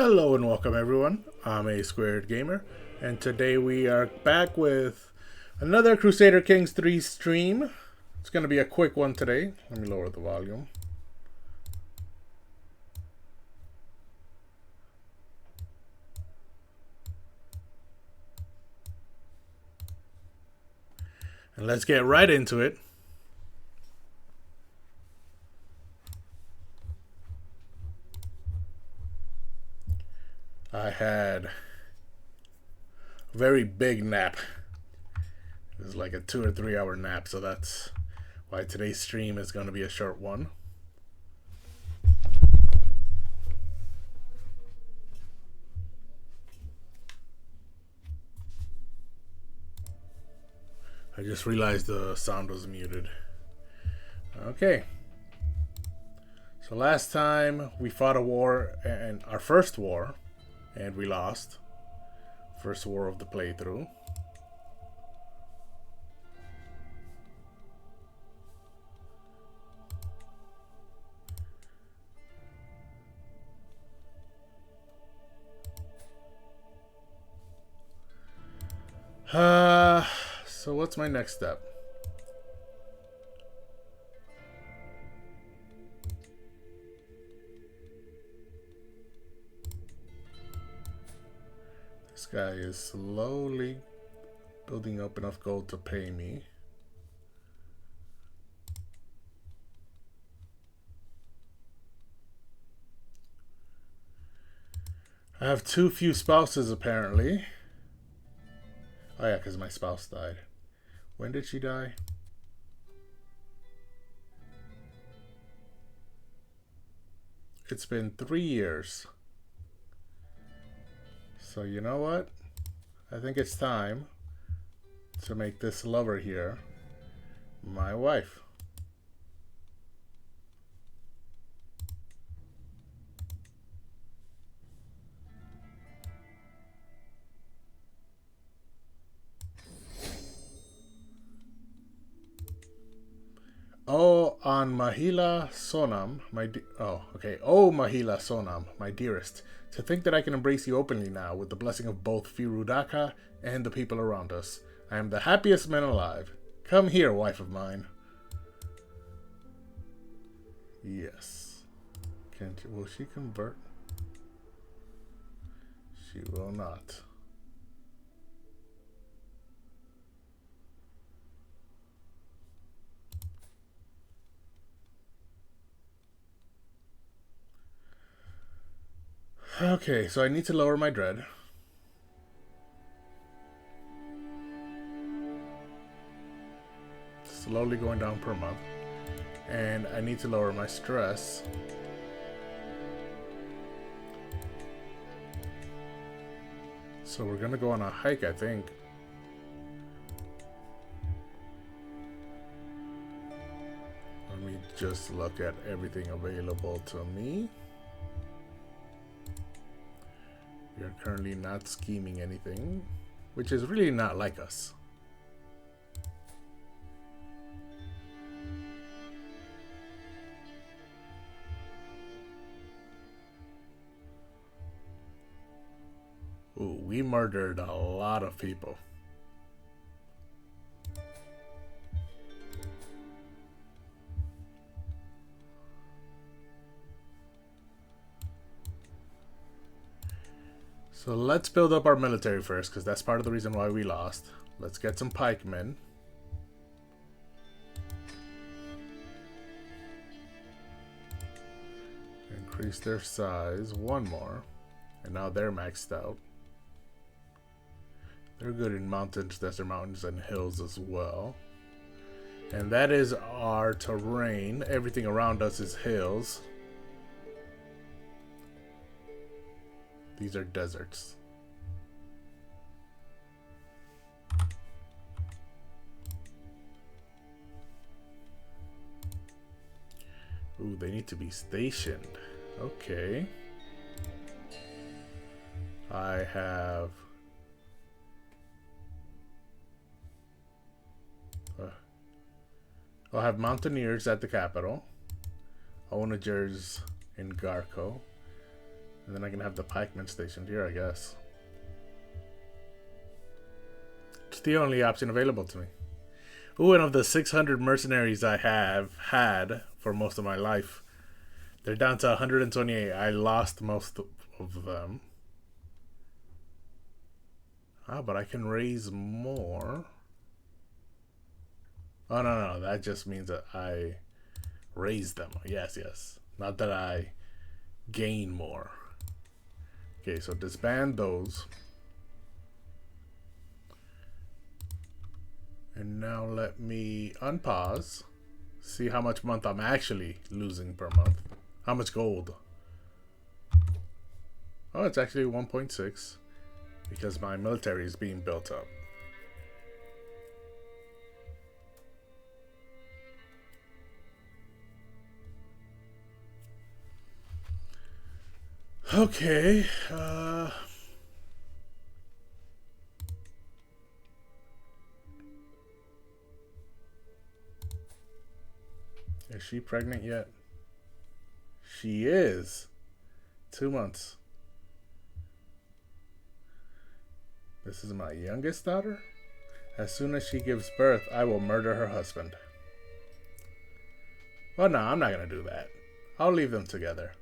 Hello and welcome everyone. I'm a Squared Gamer, and today we are back with another Crusader Kings 3 stream. It's going to be a quick one today. Let me lower the volume. And let's get right into it. I had a very big nap. It was like a 2 or 3 hour nap, so that's why today's stream is going to be a short one. I just realized the sound was muted. Okay. So last time we fought a war, and our first war, and we lost. First war of the playthrough. So what's my next step? This guy is slowly building up enough gold to pay me. I have too few spouses apparently. Oh yeah, because my spouse died. When did she die? It's been 3 years. So you know what? I think it's time to make this lover here my wife. Oh, on Mahila Sonam, Oh, Mahila Sonam, my dearest. To think that I can embrace you openly now with the blessing of both Firudaka and the people around us. I am the happiest man alive. Come here, wife of mine. Yes. Will she convert? She will not. Okay, so I need to lower my dread. Slowly going down per month. And I need to lower my stress. So we're gonna go on a hike, I think. Let me just look at everything available to me. We are currently not scheming anything, which is really not like us. Ooh, we murdered a lot of people. So let's build up our military first, because that's part of the reason why we lost. Let's get some pikemen. Increase their size one more. And now they're maxed out. They're good in mountains, desert mountains, and hills as well. And that is our terrain. Everything around us is hills. These are deserts. Ooh, they need to be stationed. Okay. I have... I'll have mountaineers at the capital. Onagers in Garco. And then I can have the pikemen stationed here, I guess. It's the only option available to me. Ooh, and of the 600 mercenaries I have had for most of my life, they're down to 128. I lost most of them. Ah, but I can raise more. Oh, no. That just means that I raise them. Yes. Not that I gain more. Okay, so disband those. And now let me unpause. See how much month I'm actually losing per month. How much gold? Oh, it's actually 1.6 because my military is being built up. Okay. Is she pregnant yet? She is. 2 months. This is my youngest daughter. As soon as she gives birth, I will murder her husband. Well, no, I'm not going to do that. I'll leave them together.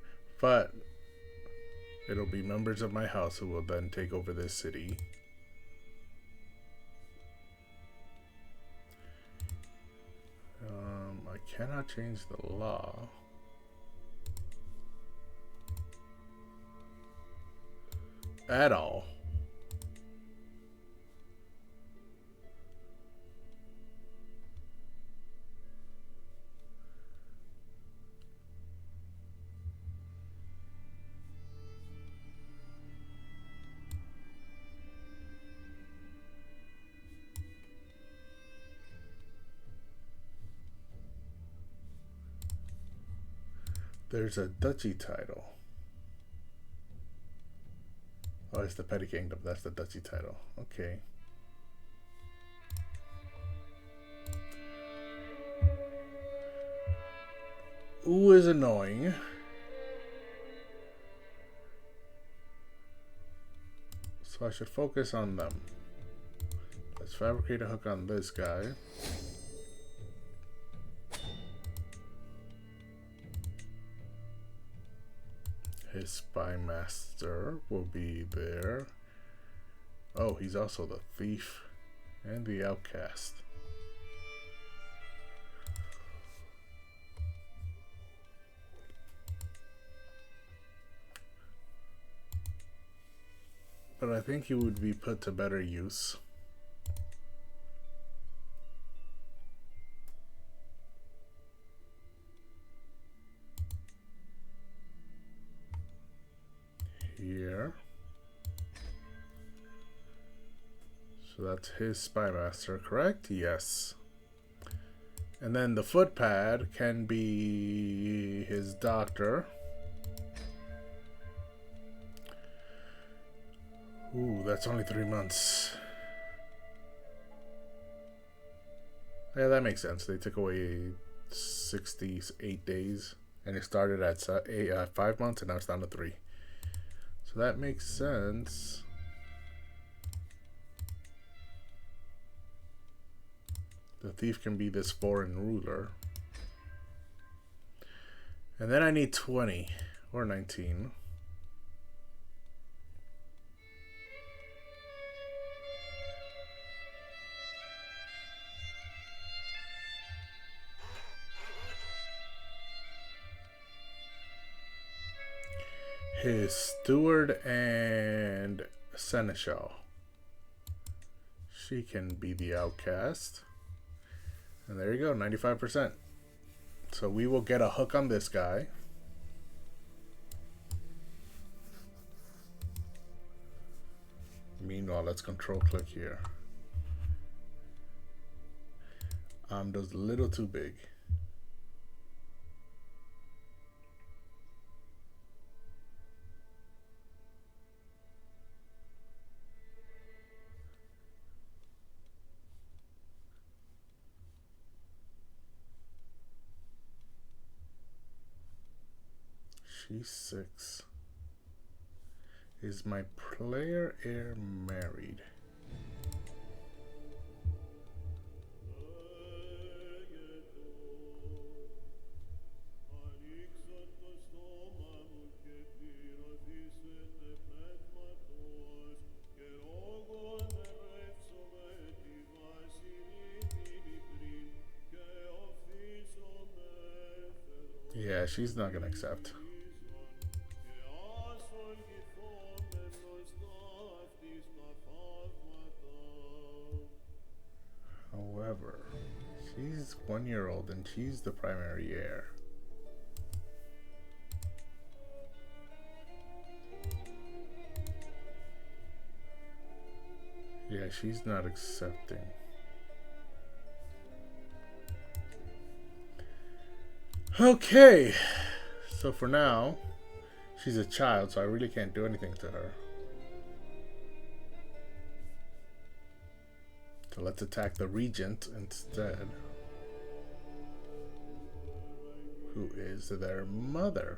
But it'll be members of my house who will then take over this city. I cannot change the law. At all. There's a duchy title. Oh, it's the petty kingdom. That's the duchy title. Okay. Ooh is annoying. So I should focus on them. Let's fabricate a hook on this guy. His spy master will be there. Oh, he's also the thief and the outcast. But I think he would be put to better use. Here. So that's his spy master, correct? Yes. And then the footpad can be his doctor. Ooh, that's only 3 months. Yeah, that makes sense. They took away 68 days, and it started at 5 months, and now it's down to 3. So that makes sense. The thief can be this foreign ruler. And then I need 20 or 19. His steward and seneschal. She can be the outcast. And there you go, 95%. So we will get a hook on this guy. Meanwhile, let's control click here. Just a little too big. She's 6. Is my player heir married? Yeah, she's not gonna accept. However, she's 1 year old and she's the primary heir. Yeah, she's not accepting. Okay, so for now, she's a child, so I really can't do anything to her. So let's attack the regent instead, who is their mother.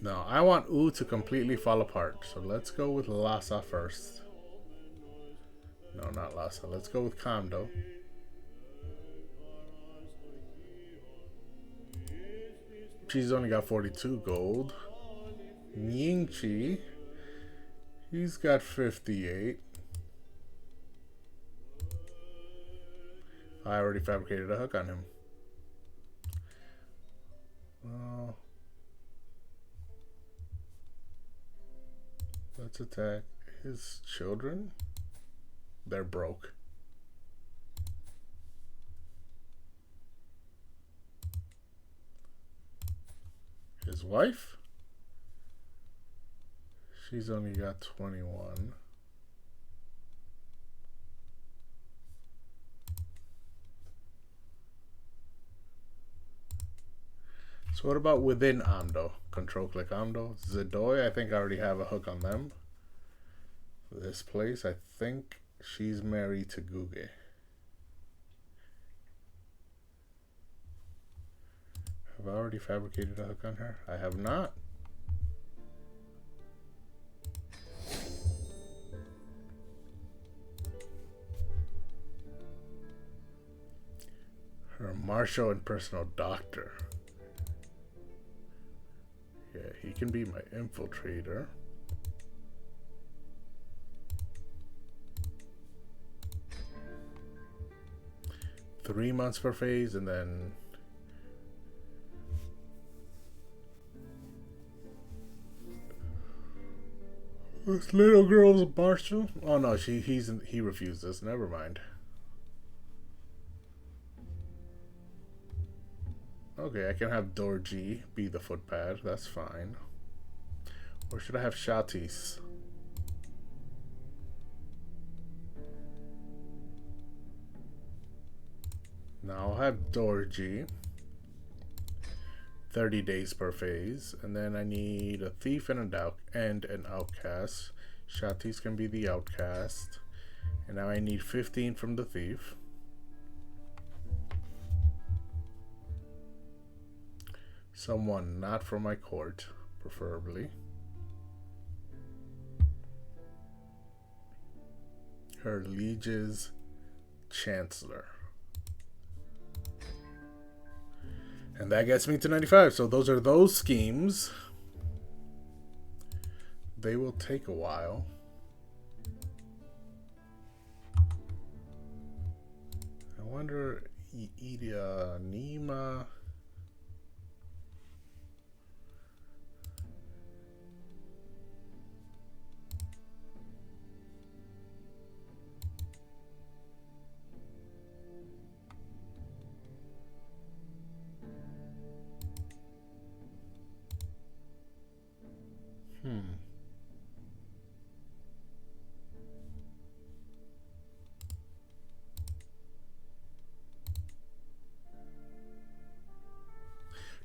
No, I want U to completely fall apart, so let's go with Lhasa first. No, not Lhasa. Let's go with Kamdo. She's only got 42 gold. Nyingchi, he's got 58. I already fabricated a hook on him. Let's attack his children. They're broke. His wife? She's only got 21. So what about within Amdo? Control click Amdo. Zedoy, I think I already have a hook on them. This place, I think she's married to Guge. Have I already fabricated a hook on her? I have not. Her marshal and personal doctor. Yeah, he can be my infiltrator. Three months per phase, and then this little girl's marshal. Oh no, he refuses. Never mind. Okay, I can have Dorji be the footpad. That's fine. Or should I have Shatis? Now I'll have Dorji. 30 days per phase. And then I need a thief and an outcast. Shatis can be the outcast. And now I need 15 from the thief. Someone not from my court, preferably. Her liege's chancellor. And that gets me to 95. So those are those schemes. They will take a while. I wonder, Idia Nima.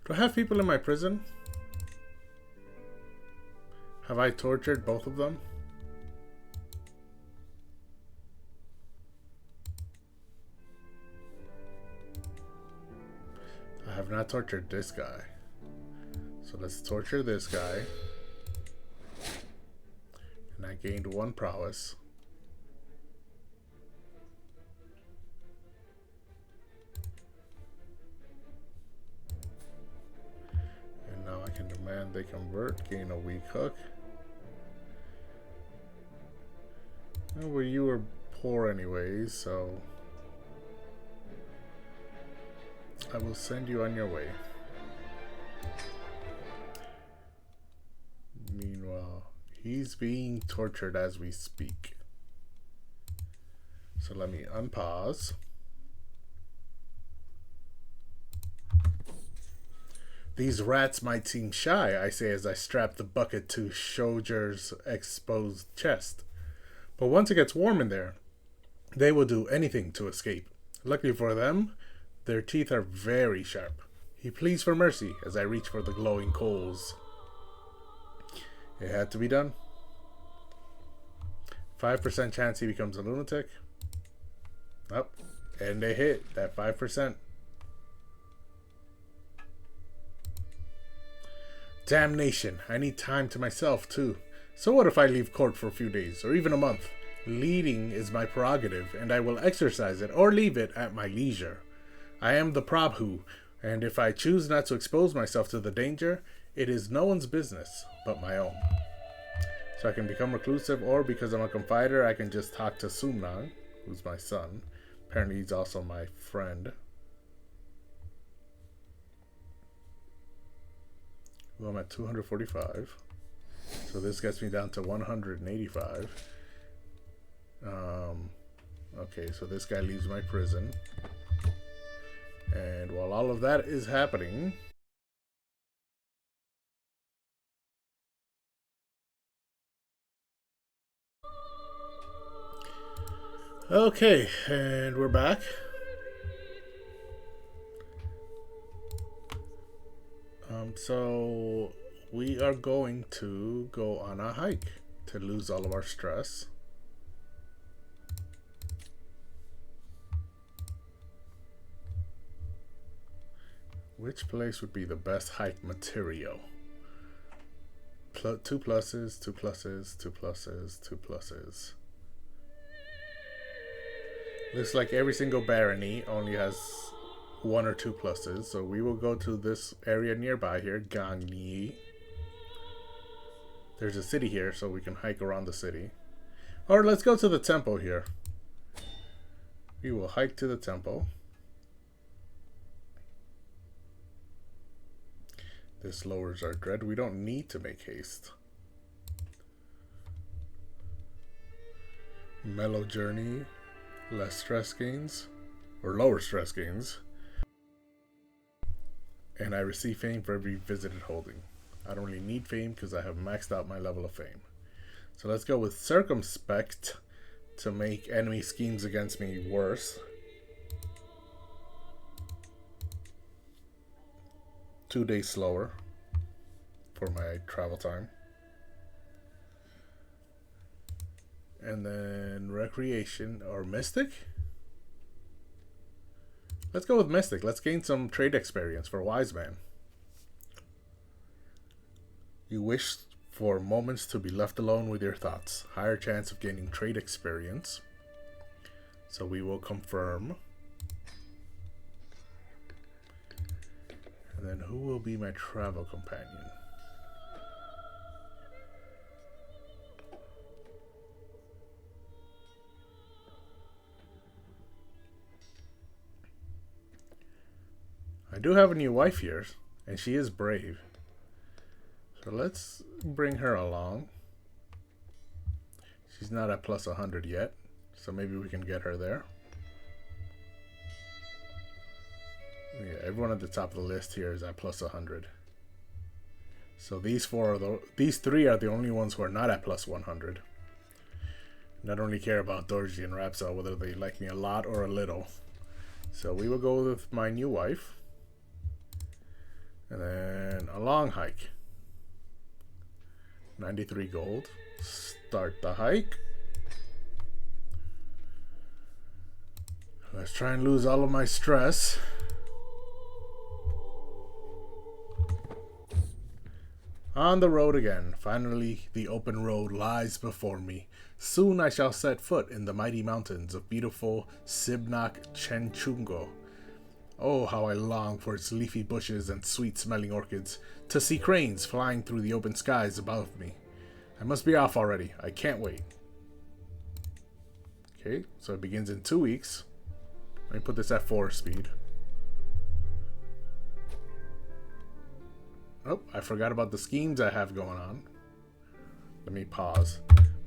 Do I have people in my prison? Have I tortured both of them? not tortured this guy. So let's torture this guy. And I gained 1 prowess. And now I can demand they convert, gain a weak hook. Oh, well, you were poor anyways, so I will send you on your way. Meanwhile, he's being tortured as we speak. So let me unpause. These rats might seem shy, I say as I strap the bucket to Shoger's exposed chest. But once it gets warm in there, they will do anything to escape. Luckily for them, their teeth are very sharp. He pleads for mercy as I reach for the glowing coals. It had to be done. 5% chance he becomes a lunatic. Oh, and they hit that 5%. Damnation, I need time to myself too. So what if I leave court for a few days, or even a month? Leading is my prerogative, and I will exercise it or leave it at my leisure. I am the Prabhu, and if I choose not to expose myself to the danger, it is no one's business but my own. So I can become reclusive, or because I'm a confider, I can just talk to Sumnang, who's my son. Apparently he's also my friend. Well, I'm at 245. So this gets me down to 185. Okay, so this guy leaves my prison. And while all of that is happening, okay, and we're back. So we are going to go on a hike to lose all of our stress. Which place would be the best hike material? 2 pluses, 2 pluses, 2 pluses, 2 pluses. Looks like every single barony only has 1 or 2 pluses, so we will go to this area nearby here, Gangni. There's a city here, so we can hike around the city. Or let's go to the temple here. We will hike to the temple. This lowers our dread. We don't need to make haste. Mellow journey, less stress gains, or lower stress gains. And I receive fame for every visited holding. I don't really need fame because I have maxed out my level of fame. So let's go with circumspect to make enemy schemes against me worse. 2 days slower for my travel time. And then recreation or mystic. Let's go with mystic. Let's gain some trade experience for wise man. You wish for moments to be left alone with your thoughts. Higher chance of gaining trade experience. So we will confirm. And then who will be my travel companion? I do have a new wife here, and she is brave. So let's bring her along. She's not at plus 100 yet, so maybe we can get her there. Yeah, everyone at the top of the list here is at plus 100. So these three are the only ones who are not at plus 100. And I don't really care about Dorji and Rapsal, whether they like me a lot or a little. So we will go with my new wife. And then a long hike. 93 gold. Start the hike. Let's try and lose all of my stress. On the road again. Finally, the open road lies before me. Soon I shall set foot in the mighty mountains of beautiful Sibnak Chenchungo. Oh, how I long for its leafy bushes and sweet-smelling orchids, to see cranes flying through the open skies above me. I must be off already. I can't wait. Okay, so it begins in 2 weeks. Let me put this at 4 speed. Oh, I forgot about the schemes I have going on. Let me pause.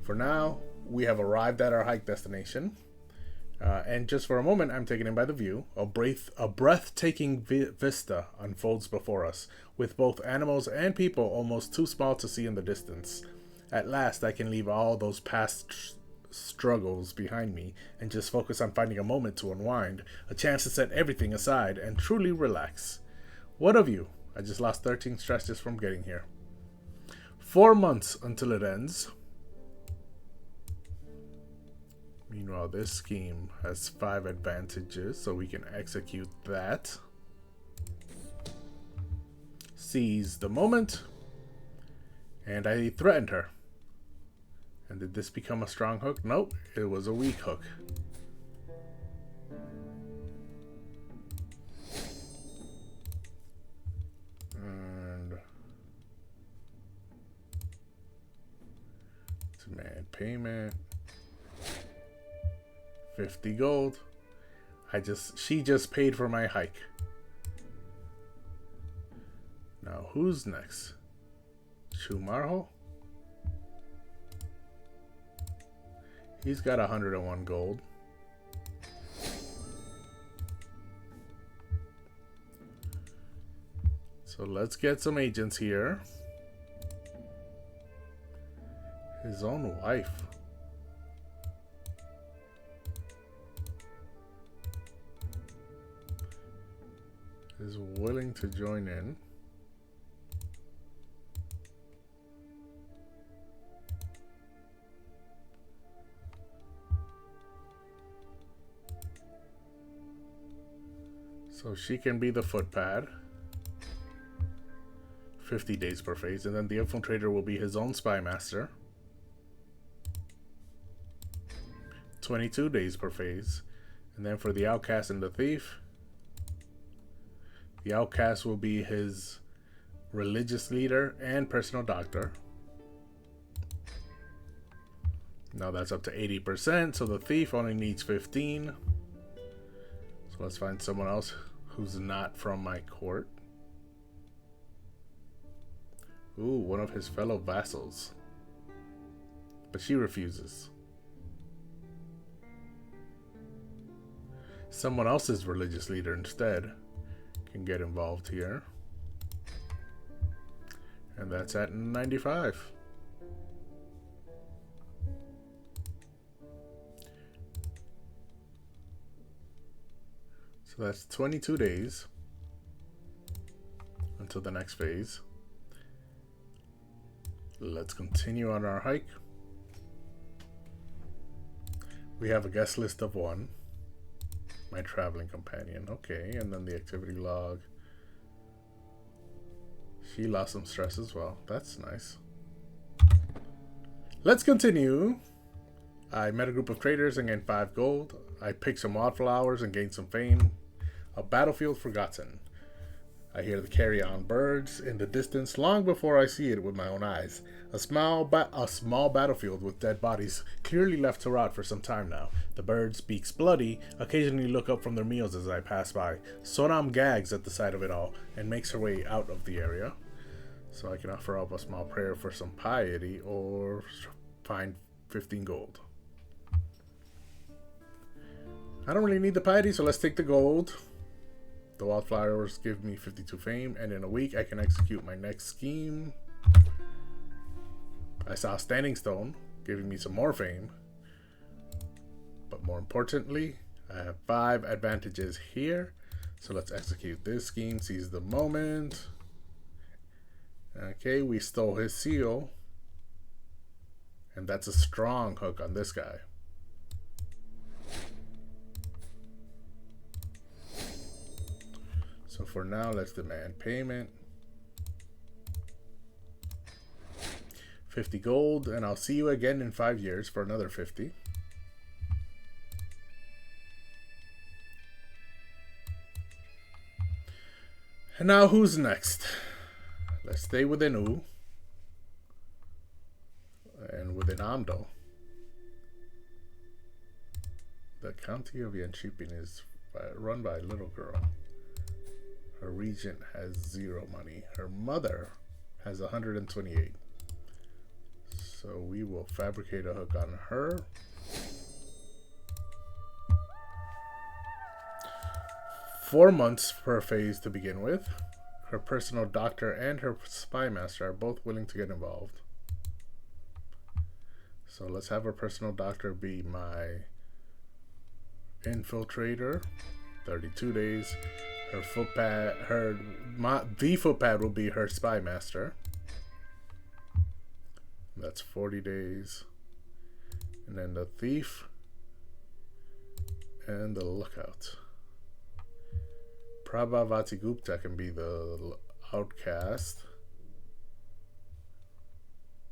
For now, we have arrived at our hike destination. And just for a moment, I'm taken in by the view. A breathtaking vista unfolds before us, with both animals and people almost too small to see in the distance. At last, I can leave all those past struggles behind me and just focus on finding a moment to unwind, a chance to set everything aside and truly relax. What of you? I just lost 13 stress just from getting here. 4 months until it ends. Meanwhile, this scheme has 5 advantages, so we can execute that. Seize the moment. And I threatened her. And did this become a strong hook? Nope, it was a weak hook. And demand payment. 50 gold. She just paid for my hike. Now who's next? Chumarho? He's got 101 gold. So let's get some agents here. His own wife. Is willing to join in. So she can be the footpad. 50 days per phase, and then the infiltrator will be his own spy master. 22 days per phase. And then for the outcast and the thief, the outcast will be his religious leader and personal doctor. Now that's up to 80%, so the thief only needs 15. So let's find someone else who's not from my court. Ooh, one of his fellow vassals. But she refuses. Someone else's religious leader instead can get involved here. And that's at 95. So that's 22 days until the next phase. Let's continue on our hike. We have a guest list of 1. My traveling companion. Okay, and then the activity log. She lost some stress as well. That's nice. Let's continue. I met a group of traders and gained 5 gold. I picked some wildflowers and gained some fame. A battlefield forgotten. I hear the carry-on birds in the distance long before I see it with my own eyes. A small battlefield with dead bodies clearly left to rot for some time now. The birds, beaks bloody, occasionally look up from their meals as I pass by. Sonam gags at the sight of it all and makes her way out of the area. So I can offer up a small prayer for some piety or find 15 gold. I don't really need the piety, so let's take the gold. The wildflowers give me 52 fame, and in a week I can execute my next scheme. I saw a standing stone, giving me some more fame. But more importantly, I have 5 advantages here. So let's execute this scheme, seize the moment. Okay, we stole his seal. And that's a strong hook on this guy. So for now, let's demand payment. 50 gold, and I'll see you again in 5 years for another 50. And now who's next? Let's stay within U. And within Amdo. The county of Yanchipin is run by a little girl. Her regent has 0 money. Her mother has 128. So we will fabricate a hook on her. Four months per phase to begin with. Her personal doctor and her spy master are both willing to get involved. So let's have her personal doctor be my infiltrator. 32 days. Her footpad, the footpad will be her spy master. That's 40 days. And then the thief and the lookout. Prabhavati Gupta can be the outcast.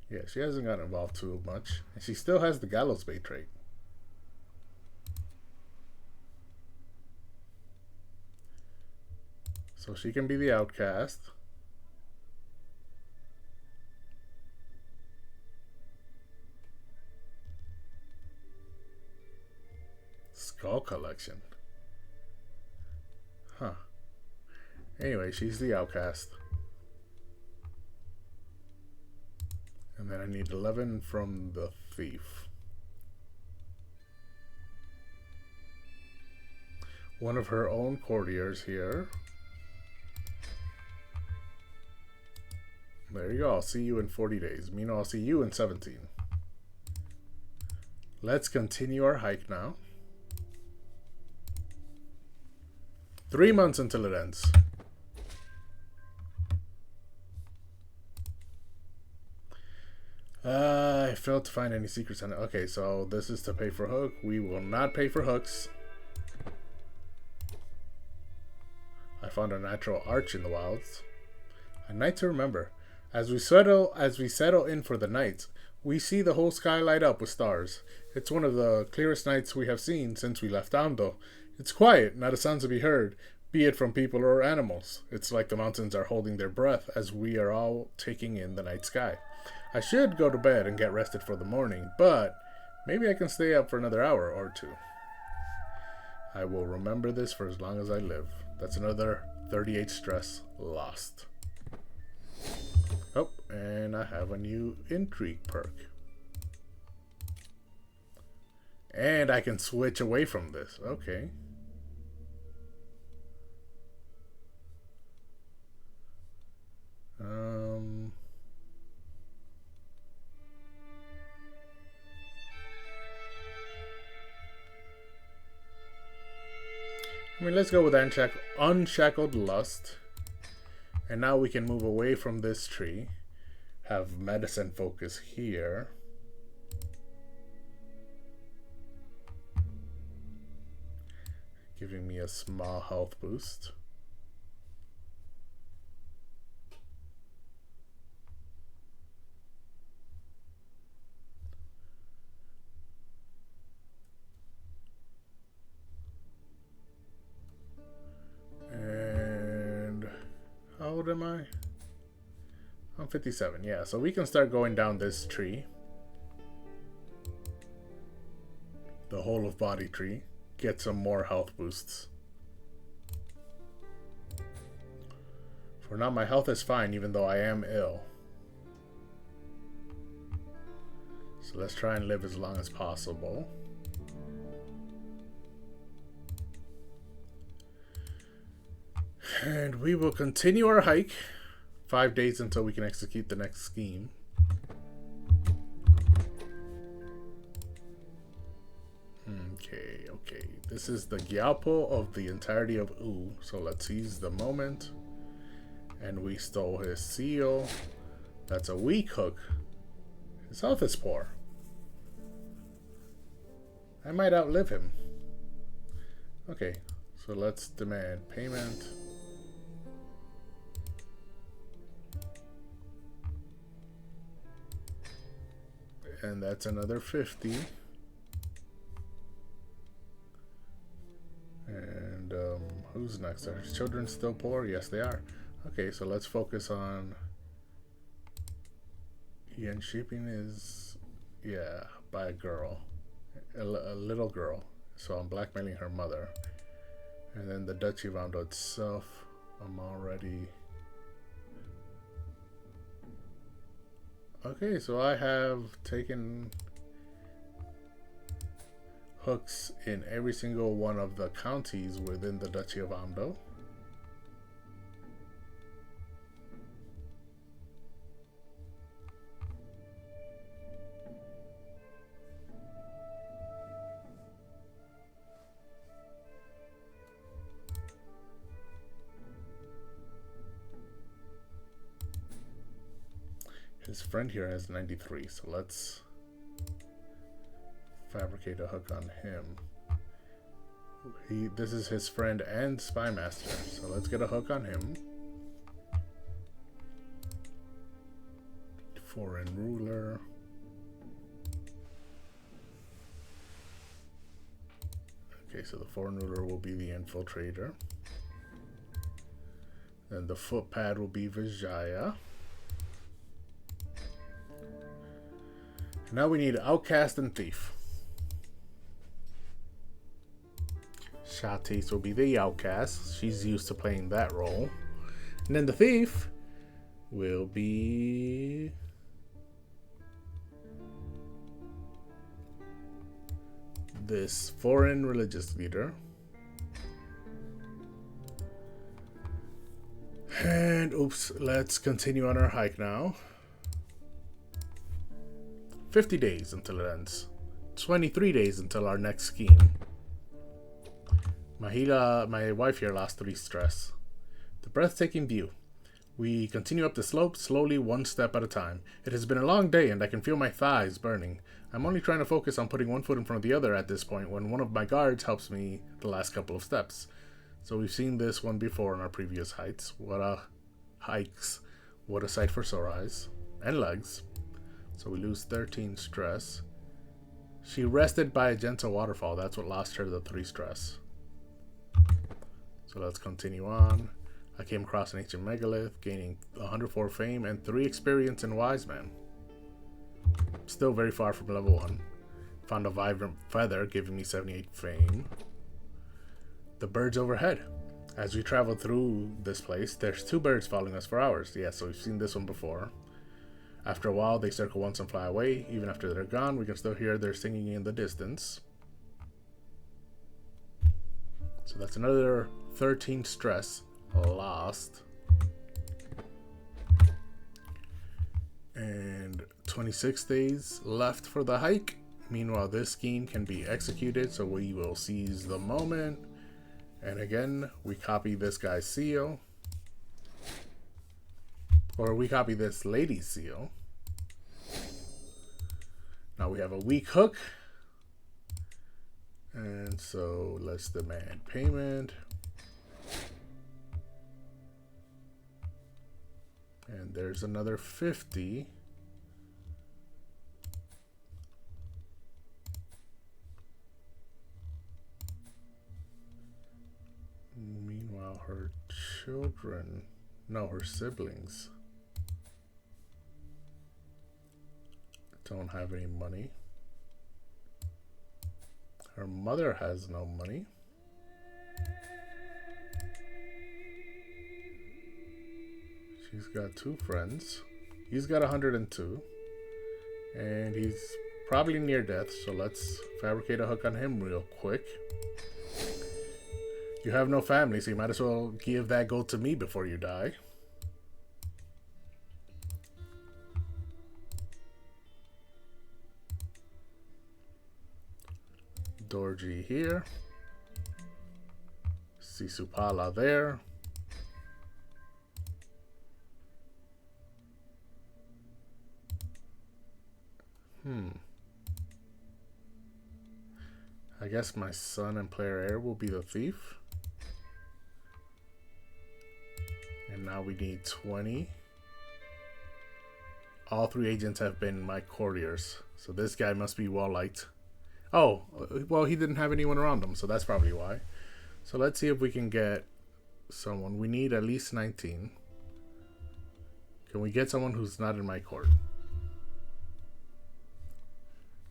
Yeah, she hasn't gotten involved too much. And she still has the gallows bait trait. So she can be the outcast. Skull collection. Huh. Anyway, she's the outcast. And then I need 11 from the thief. One of her own courtiers here. There you go. I'll see you in 40 days. Meanwhile, I'll see you in 17. Let's continue our hike now. 3 months until it ends. I failed to find any secrets on it. Okay, so this is to pay for hook. We will not pay for hooks. I found a natural arch in the wilds. A night to remember. As we settle in for the night, we see the whole sky light up with stars. It's one of the clearest nights we have seen since we left Amdo. It's quiet, not a sound to be heard, be it from people or animals. It's like the mountains are holding their breath as we are all taking in the night sky. I should go to bed and get rested for the morning, but maybe I can stay up for another hour or two. I will remember this for as long as I live. That's another 38 stress lost. Oh, and I have a new intrigue perk. And I can switch away from this. Okay. Let's go with Unshackled Lust. And now we can move away from this tree. Have medicine focus here. Giving me a small health boost. How old am I? I'm 57, yeah. So we can start going down this tree. The whole of body tree. Get some more health boosts. For now, my health is fine, even though I am ill. So let's try and live as long as possible. And we will continue our hike. 5 days until we can execute the next scheme. Okay. This is the Gyalpo of the entirety of U. So let's seize the moment. And we stole his seal. That's a weak hook. His health is poor. I might outlive him. Okay, so let's demand payment. And that's another 50. And who's next? Are his children still poor? Yes, they are. Okay, so let's focus on... Yen shipping is... Yeah, by a girl. A little girl. So I'm blackmailing her mother. And then the Duchy of Amdo itself, I'm already... Okay, so I have taken hooks in every single one of the counties within the Duchy of Amdo. His friend here has 93, so let's fabricate a hook on him. This is his friend and spy master, so let's get a hook on him. Foreign ruler. Okay, so the foreign ruler will be the infiltrator. Then the footpad will be Vijaya. Now we need outcast and thief. Shatis will be the outcast. She's used to playing that role. And then the thief will be... this foreign religious leader. And oops, let's continue on our hike now. 50 days until it ends. 23 days until our next scheme. Mahila, my wife here, lost 3 stress. The breathtaking view. We continue up the slope, slowly, one step at a time. It has been a long day and I can feel my thighs burning. I'm only trying to focus on putting one foot in front of the other at this point when one of my guards helps me the last couple of steps. So we've seen this one before in our previous hikes. What a sight for sore eyes. And legs. So we lose 13 stress. She rested by a gentle waterfall. That's what lost her the 3 stress. So let's continue on. I came across an ancient megalith, gaining 104 fame and 3 experience in Wise Man. Still very far from level 1. Found a vibrant feather, giving me 78 fame. The birds overhead. As we travel through this place, there's 2 birds following us for hours. Yeah, so we've seen this one before. After a while, they circle once and fly away. Even after they're gone, we can still hear their singing in the distance. So that's another 13 stress lost. And 26 days left for the hike. Meanwhile, this scheme can be executed, so we will seize the moment. And again, we copy this guy's seal. Or we copy this lady's seal. Now we have a weak hook. And so let's demand payment. And there's another 50. Meanwhile, her children, no, her siblings don't have any money. Her mother has no money. She's got 2 friends. He's got 102. And he's probably near death, so let's fabricate a hook on him real quick. You have no family, so you might as well give that gold to me before you die. Dorji here. Sisupala there. I guess my son and player heir will be the thief. And now we need 20. All 3 agents have been my couriers. So this guy must be well liked. Oh, well, he didn't have anyone around him, so that's probably why. So let's see if we can get someone. We need at least 19. Can we get someone who's not in my court?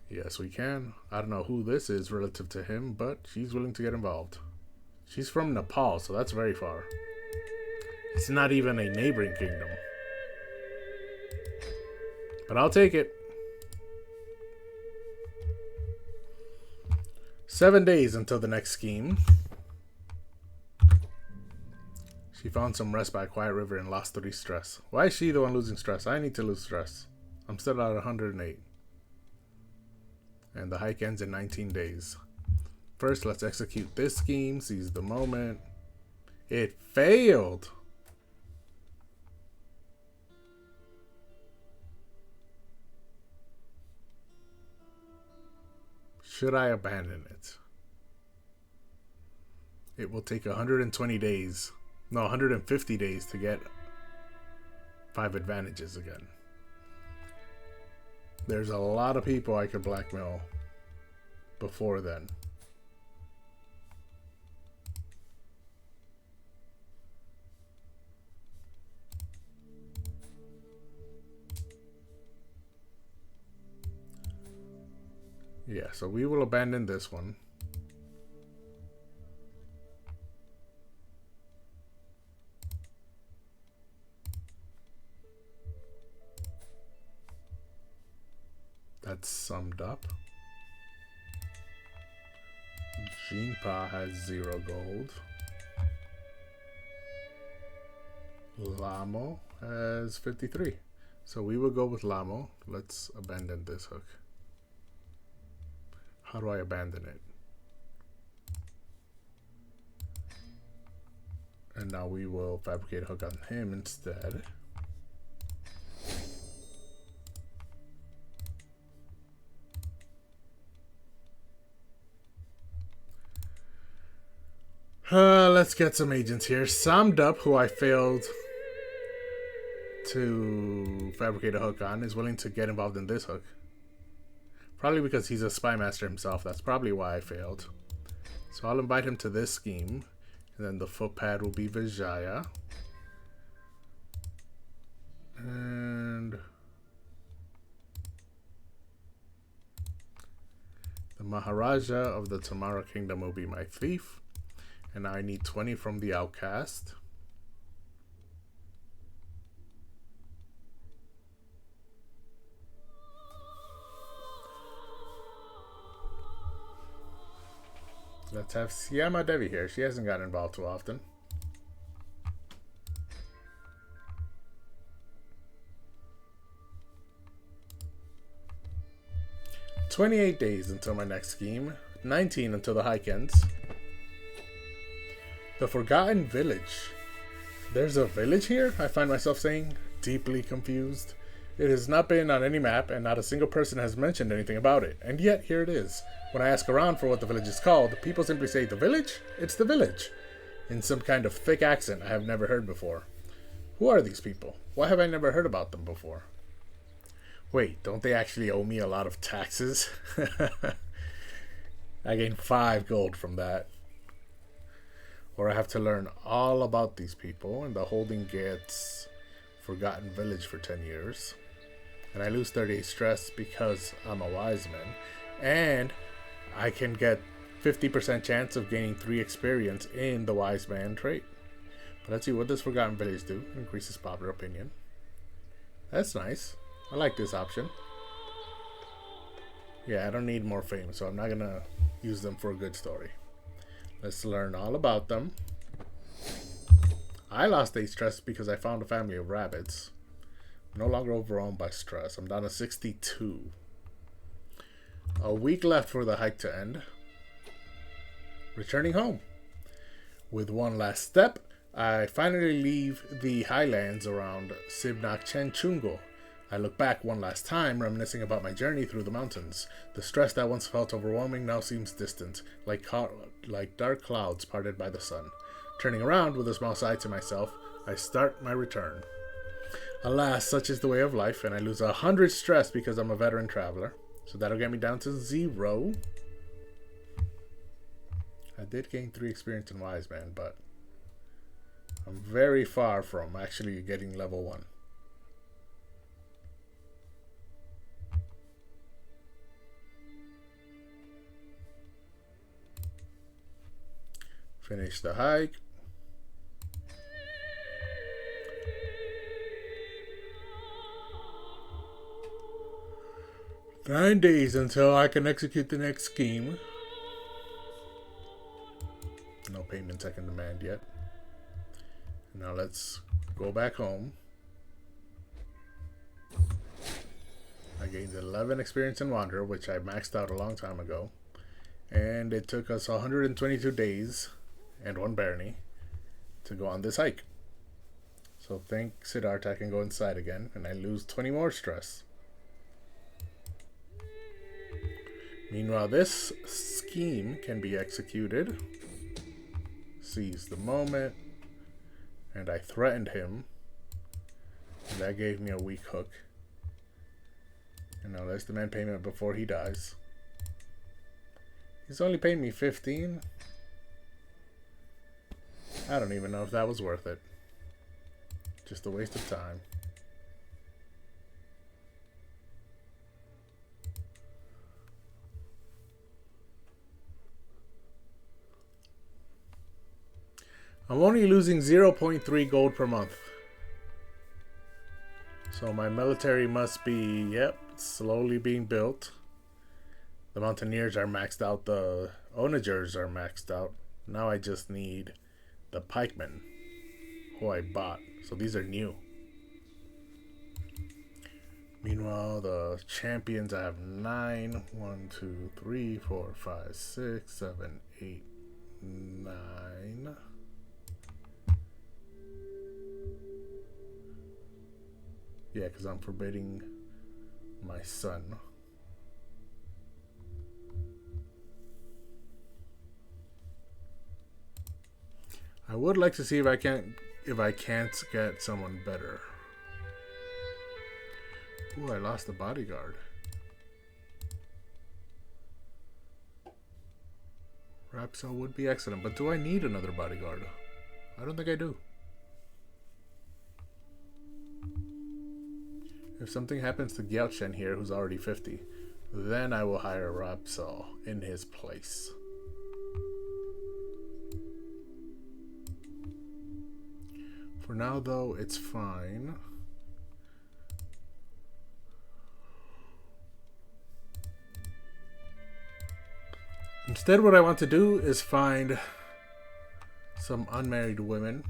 Yes, we can. I don't know who this is relative to him, but she's willing to get involved. She's from Nepal, so that's very far. It's not even a neighboring kingdom. But I'll take it. 7 days until the next scheme. She found some rest by a quiet river and lost 3 stress. Why is she the one losing stress? I need to lose stress. I'm still at 108. And the hike ends in 19 days. First, let's execute this scheme. Seize the moment. It failed. Should I abandon it? It will take 120 days. No, 150 days to get 5 advantages again. There's a lot of people I could blackmail before then. Yeah, so we will abandon this one. That's summed up. Jinpa has 0 gold. Lamo has 53. So we will go with Lamo. Let's abandon this hook. How do I abandon it? And now we will fabricate a hook on him instead. Let's get some agents here. Samdup, who I failed to fabricate a hook on, is willing to get involved in this hook. Probably because he's a spy master himself. That's probably why I failed. So I'll invite him to this scheme. And then the footpad will be Vijaya. And the Maharaja of the Tamara Kingdom will be my thief. And I need 20 from the outcast. Let's have Syama Devi here. She hasn't gotten involved too often. "28 days until my next scheme. 19 until the hike ends. The Forgotten Village. There's a village here? I find myself saying, deeply confused. It has not been on any map, and not a single person has mentioned anything about it. And yet, here it is. When I ask around for what the village is called, people simply say, the village? It's the village. In some kind of thick accent I have never heard before. Who are these people? Why have I never heard about them before? Wait, don't they actually owe me a lot of taxes? I gained 5 gold from that. Or I have to learn all about these people, and the holding gets Forgotten Village for 10 years. And I lose 38 stress because I'm a wise man. And I can get 50% chance of gaining 3 experience in the wise man trait. But let's see, what does Forgotten Village do? Increases popular opinion. That's nice. I like this option. Yeah, I don't need more fame, so I'm not gonna use them for a good story. Let's learn all about them. I lost 8 stress because I found a family of rabbits. No longer overwhelmed by stress. I'm down to 62. A week left for the hike to end. Returning home. With one last step, I finally leave the highlands around Sibnak Chenchungo. I look back one last time, reminiscing about my journey through the mountains. The stress that once felt overwhelming now seems distant, like dark clouds parted by the sun. Turning around with a small sigh to myself, I start my return. Alas, such is the way of life, and I lose 100 stress because I'm a veteran traveler. So that'll get me down to 0. I did gain 3 experience in Wise Man, but I'm very far from actually getting level 1. Finish the hike. Nine days until I can execute the next scheme. No payments I can demand yet. Now let's go back home. I gained 11 experience in Wanderer, which I maxed out a long time ago. And it took us 122 days and 1 barony to go on this hike. So thank Siddhartha, I can go inside again, and I lose 20 more stress. Meanwhile, this scheme can be executed. Seize the moment. And I threatened him. And that gave me a weak hook. And now let's demand payment before he dies. He's only paying me 15. I don't even know if that was worth it. Just a waste of time. I'm only losing 0.3 gold per month. So my military must be, yep, slowly being built. The Mountaineers are maxed out. The Onagers are maxed out. Now I just need the Pikemen, who I bought. So these are new. Meanwhile, the champions, I have 9. 1, 2, 3, 4, 5, 6, 7, 8, 9. Yeah, because I'm forbidding my son. I would like to see if I can't get someone better. Ooh, I lost the bodyguard. Rapso would be excellent, but do I need another bodyguard? I don't think I do. If something happens to Gyalchen here, who's already 50, then I will hire Rapso in his place. For now, though, it's fine. Instead, what I want to do is find some unmarried women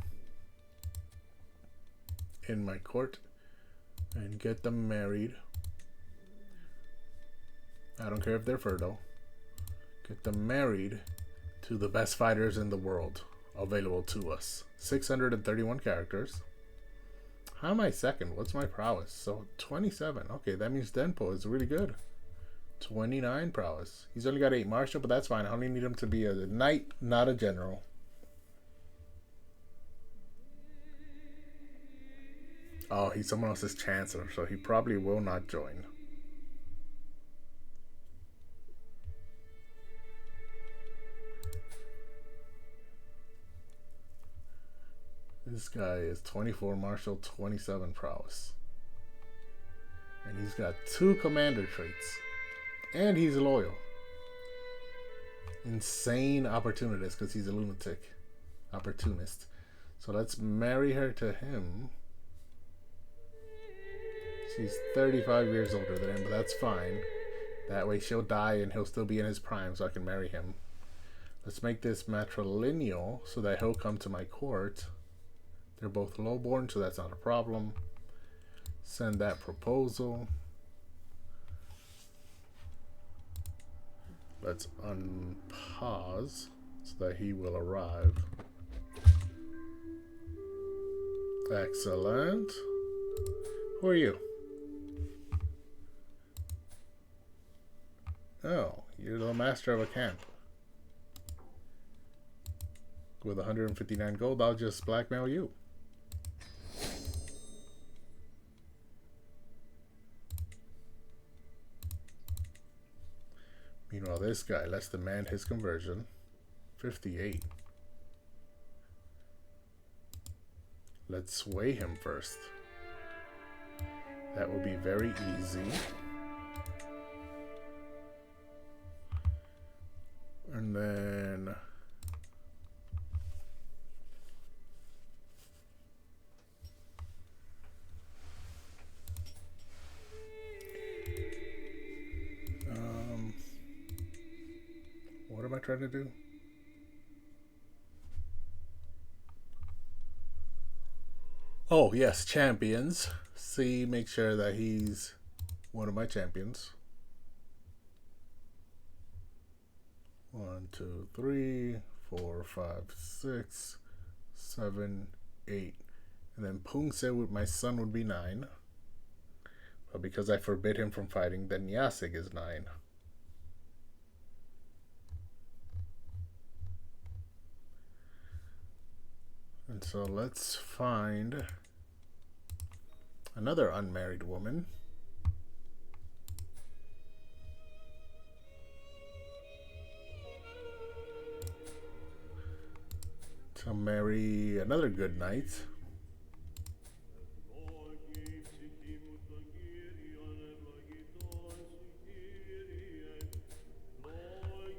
in my court and get them married. I don't care if they're fertile. Get them married to the best fighters in the world available to us. 631 characters. How am I second? What's my prowess? So 27. Okay, that means Denpo is really good. 29 prowess. He's only got 8 martial, but that's fine. I only need him to be a knight, not a general. Oh, he's someone else's chancellor, so he probably will not join. This guy is 24 martial, 27 prowess. And he's got 2 commander traits. And he's loyal. Insane opportunist, because he's a lunatic. Opportunist. So let's marry her to him. She's 35 years older than him, but that's fine. That way she'll die and he'll still be in his prime, so I can marry him. Let's make this matrilineal so that he'll come to my court. They're both lowborn, so that's not a problem. Send that proposal. Let's unpause so that he will arrive. Excellent. Who are you? Oh, you're the master of a camp. With 159 gold, I'll just blackmail you. this guy. Let's demand his conversion. 58. Let's sway him first. That will be very easy. And then what am I trying to do? Oh, yes, champions. See, make sure that he's one of my champions. 1, 2, 3, 4, 5, 6, 7, 8. And then Pungse with my son would be 9. But because I forbid him from fighting, then Yasig is 9. And so let's find another unmarried woman. To marry another good knight.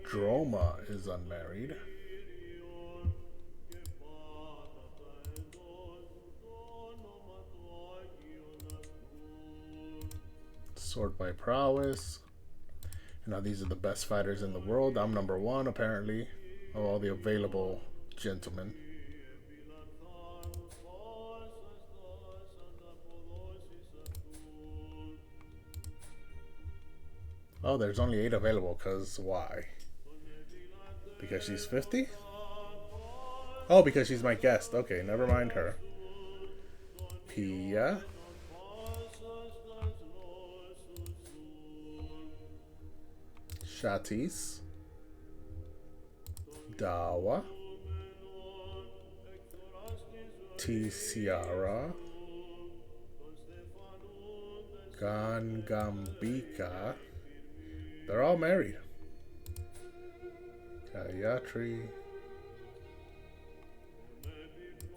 Droma is unmarried. Sword by prowess. Now these are the best fighters in the world. I'm number 1 apparently of all the available gentlemen. Oh, there's only 8 available, because why? Because she's 50? Oh, because she's my guest. Okay, never mind her. Pia. Shatis. Dawa. Tisiara. Gangambika. They're all married. Gayatri.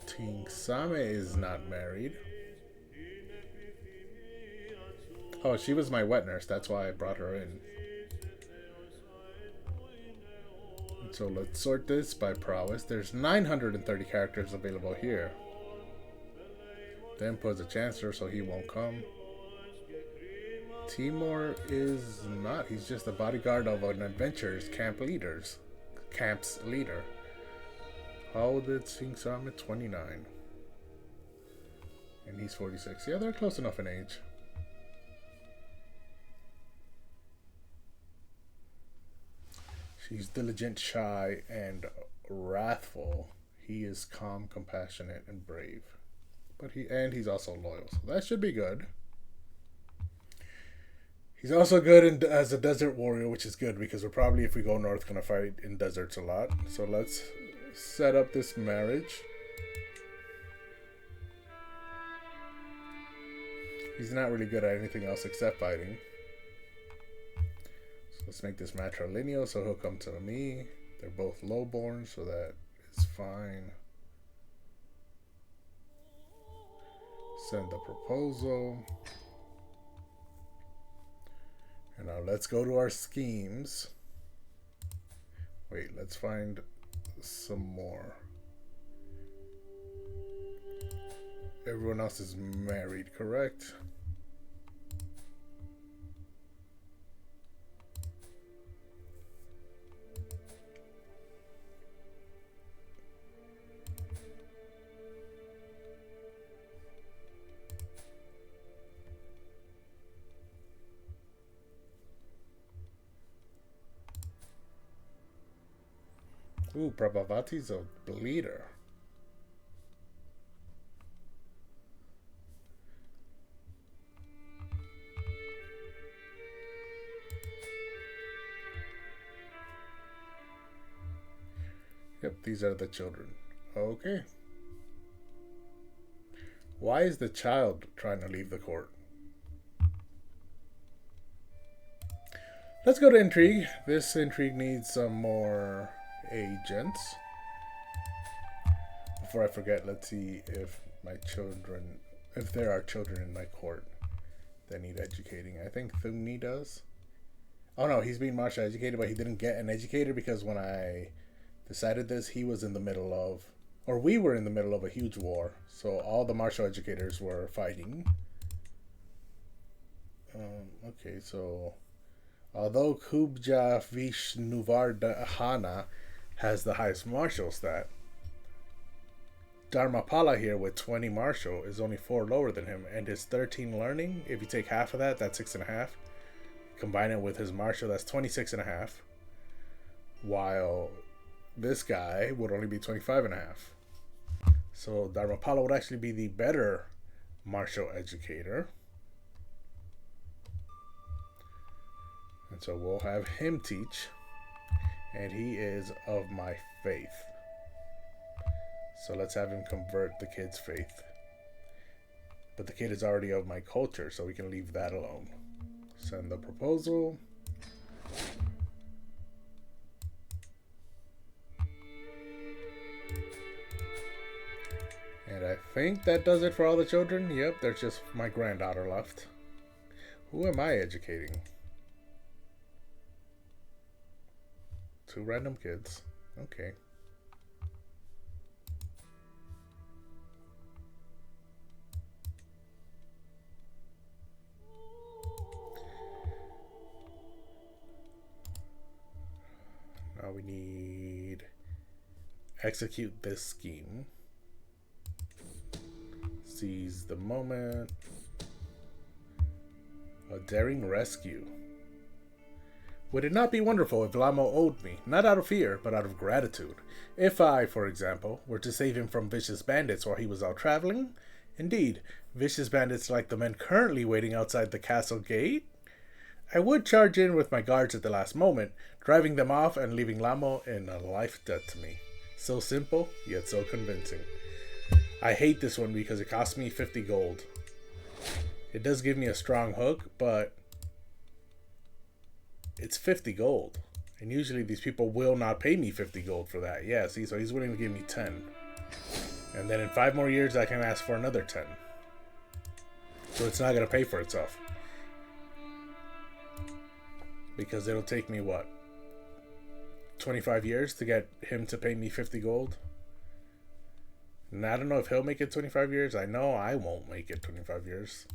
Tingsame is not married. Oh, she was my wet nurse. That's why I brought her in. And so let's sort this by prowess. There's 930 characters available here. Then puts a chancer, so he won't come. Timur is not. He's just a bodyguard of an adventurer's camp's leader. How old is Singsame? 29. And he's 46. Yeah, they're close enough in age. She's diligent, shy, and wrathful. He is calm, compassionate, and brave. But he's also loyal, so that should be good. He's also good as a desert warrior, which is good because we're probably, if we go north, going to fight in deserts a lot. So let's set up this marriage. He's not really good at anything else except fighting. So let's make this matrilineal, so he'll come to me. They're both lowborn, so that is fine. Send the proposal. And now let's go to our schemes. Wait, let's find some more. Everyone else is married, correct? Ooh, Prabhavati's a bleeder. Yep, these are the children. Okay. Why is the child trying to leave the court? Let's go to intrigue. This intrigue needs some more agents. Before I forget, let's see if if there are children in my court that need educating. I think Thumni does. Oh no, he's being martial educated, but he didn't get an educator because when I decided this, he was in the middle of, or we were in the middle of a huge war. So all the martial educators were fighting. Okay, so although Kubja Vishnuvardhana has the highest martial stat, Dharmapala here with 20 martial is only 4 lower than him, and his 13 learning, if you take half of that, that's 6.5. Combine it with his martial, that's 26.5. While this guy would only be 25.5. So Dharmapala would actually be the better martial educator. And so we'll have him teach. And he is of my faith. So let's have him convert the kid's faith. But the kid is already of my culture, so we can leave that alone. Send the proposal. And I think that does it for all the children. Yep, there's just my granddaughter left. Who am I educating? 2 random kids. Okay. Now we need execute this scheme. Seize the moment. A daring rescue. Would it not be wonderful if Lamo owed me, not out of fear, but out of gratitude? If I, for example, were to save him from vicious bandits while he was out traveling? Indeed, vicious bandits like the men currently waiting outside the castle gate? I would charge in with my guards at the last moment, driving them off and leaving Lamo in a life debt to me. So simple, yet so convincing. I hate this one because it cost me 50 gold. It does give me a strong hook, but it's 50 gold. And usually these people will not pay me 50 gold for that. Yeah, see, so he's willing to give me 10. And then in 5 more years, I can ask for another 10. So it's not going to pay for itself. Because it'll take me, what, 25 years to get him to pay me 50 gold? And I don't know if he'll make it 25 years. I know I won't make it 25 years.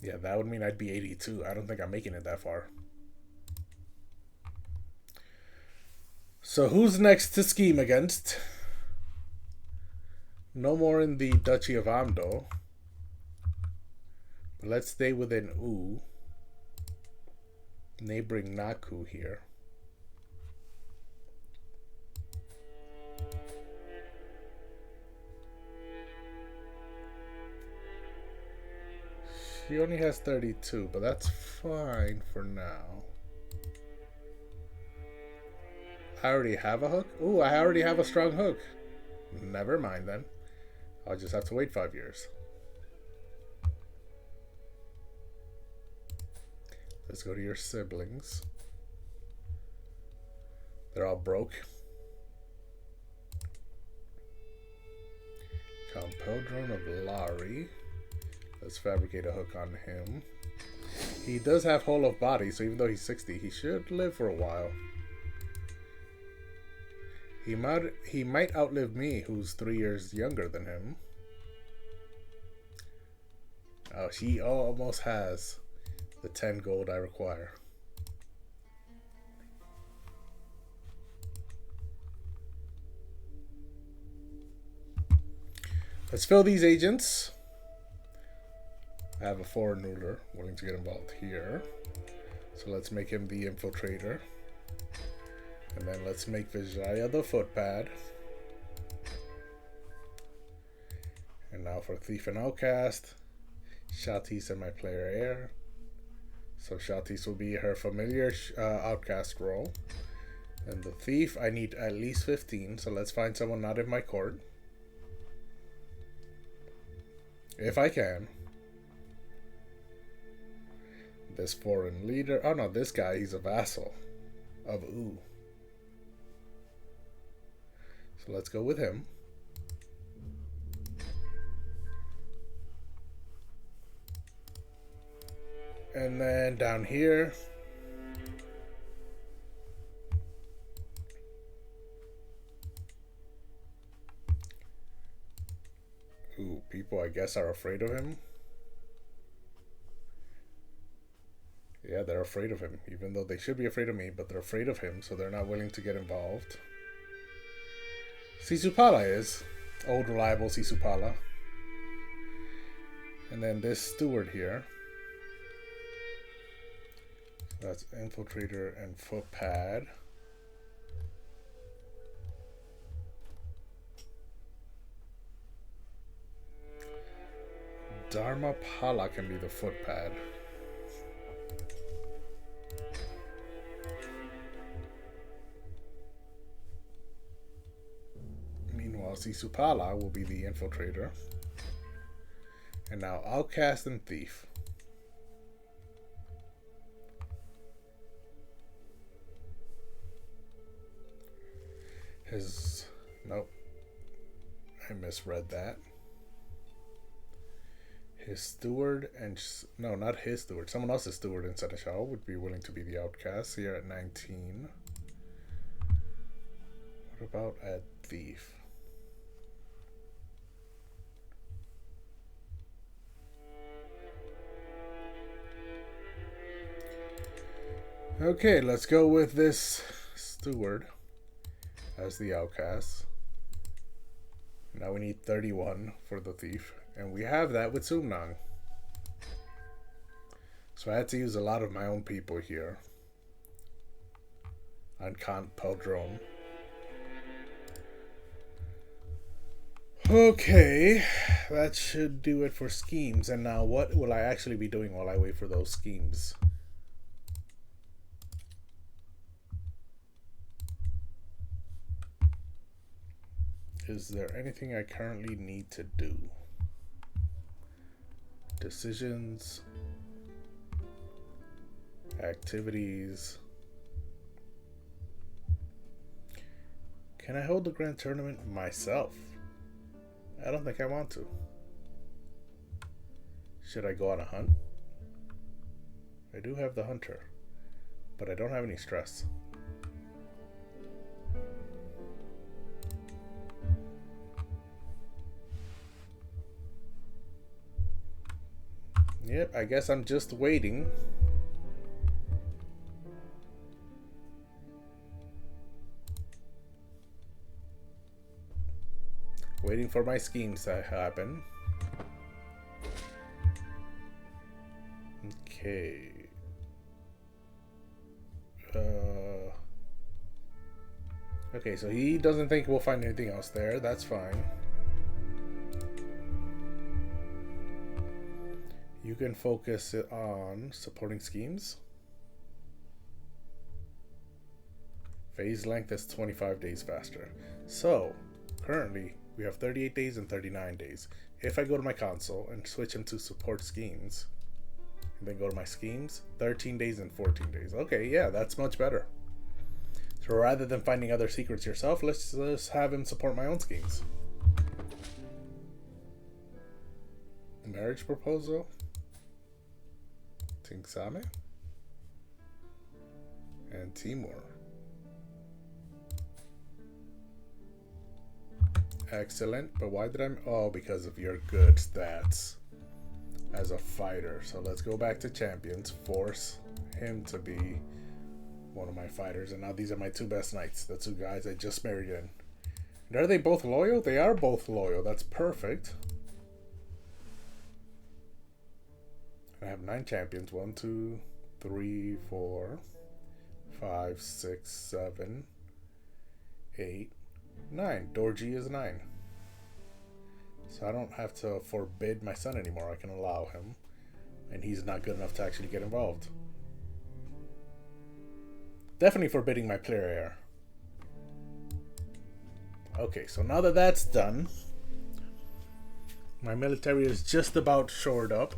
Yeah, that would mean I'd be 82. I don't think I'm making it that far. So who's next to scheme against? No more in the Duchy of Amdo. But let's stay within U. Neighboring Naku here. She only has 32, but that's fine for now. I already have a hook? Ooh, I already have a strong hook. Never mind then. I'll just have to wait 5 years. Let's go to your siblings. They're all broke. Count Peldron of Lari. Let's fabricate a hook on him. He does have whole of body, so even though he's 60, he should live for a while. He might outlive me, who's 3 years younger than him. Oh, she almost has the 10 gold I require. Let's fill these agents. I have a foreign ruler willing to get involved here. So let's make him the infiltrator. And then let's make Vijaya the footpad. And now for Thief and Outcast. Shatis and my player heir. So Shatis will be her familiar outcast role. And the Thief, I need at least 15. So let's find someone not in my court. If I can. This foreign leader. Oh no, this guy, he's a vassal of Ooh. So let's go with him. And then down here, ooh, people I guess are afraid of him. Yeah, they're afraid of him, even though they should be afraid of me, but they're afraid of him, so they're not willing to get involved. Sisupala is. Old reliable Sisupala. And then this steward here. That's infiltrator and footpad. Dharmapala can be the footpad. Meanwhile, Sisupala will be the infiltrator. And now outcast and thief. Nope, I misread that. His steward and no, not his steward. Someone else's steward in Seneschal would be willing to be the outcast here at 19. What about at thief? Okay, let's go with this steward as the outcast. Now we need 31 for the thief, and we have that with Sumnang. So I had to use a lot of my own people here on Kant Peldrone. Okay, that should do it for schemes. And now what will I actually be doing while I wait for those schemes? Is there anything I currently need to do? Decisions, activities. Can I hold the grand tournament myself? I don't think I want to. Should I go on a hunt? I do have the hunter, but I don't have any stress. Yep, I guess I'm just waiting. Waiting for my schemes to happen. Okay. Okay, so he doesn't think we'll find anything else there. That's fine. You can focus it on supporting schemes. Phase length is 25 days faster. So, currently, we have 38 days and 39 days. If I go to my console and switch him to support schemes, and then go to my schemes, 13 days and 14 days. Okay, yeah, that's much better. So rather than finding other secrets yourself, let's just have him support my own schemes. Marriage proposal. Tingsame and Timur. Excellent, but why did I? Oh, because of your good stats as a fighter. So let's go back to champions. Force him to be one of my fighters, and now these are my two best knights. The two guys I just married in. And are they both loyal? They are both loyal. That's perfect. I have 9 champions. 1, 2, 3, 4, 5, 6, 7, 8, 9. Dorji is 9. So I don't have to forbid my son anymore. I can allow him. And he's not good enough to actually get involved. Definitely forbidding my player heir. Okay, so now that that's done, my military is just about shored up.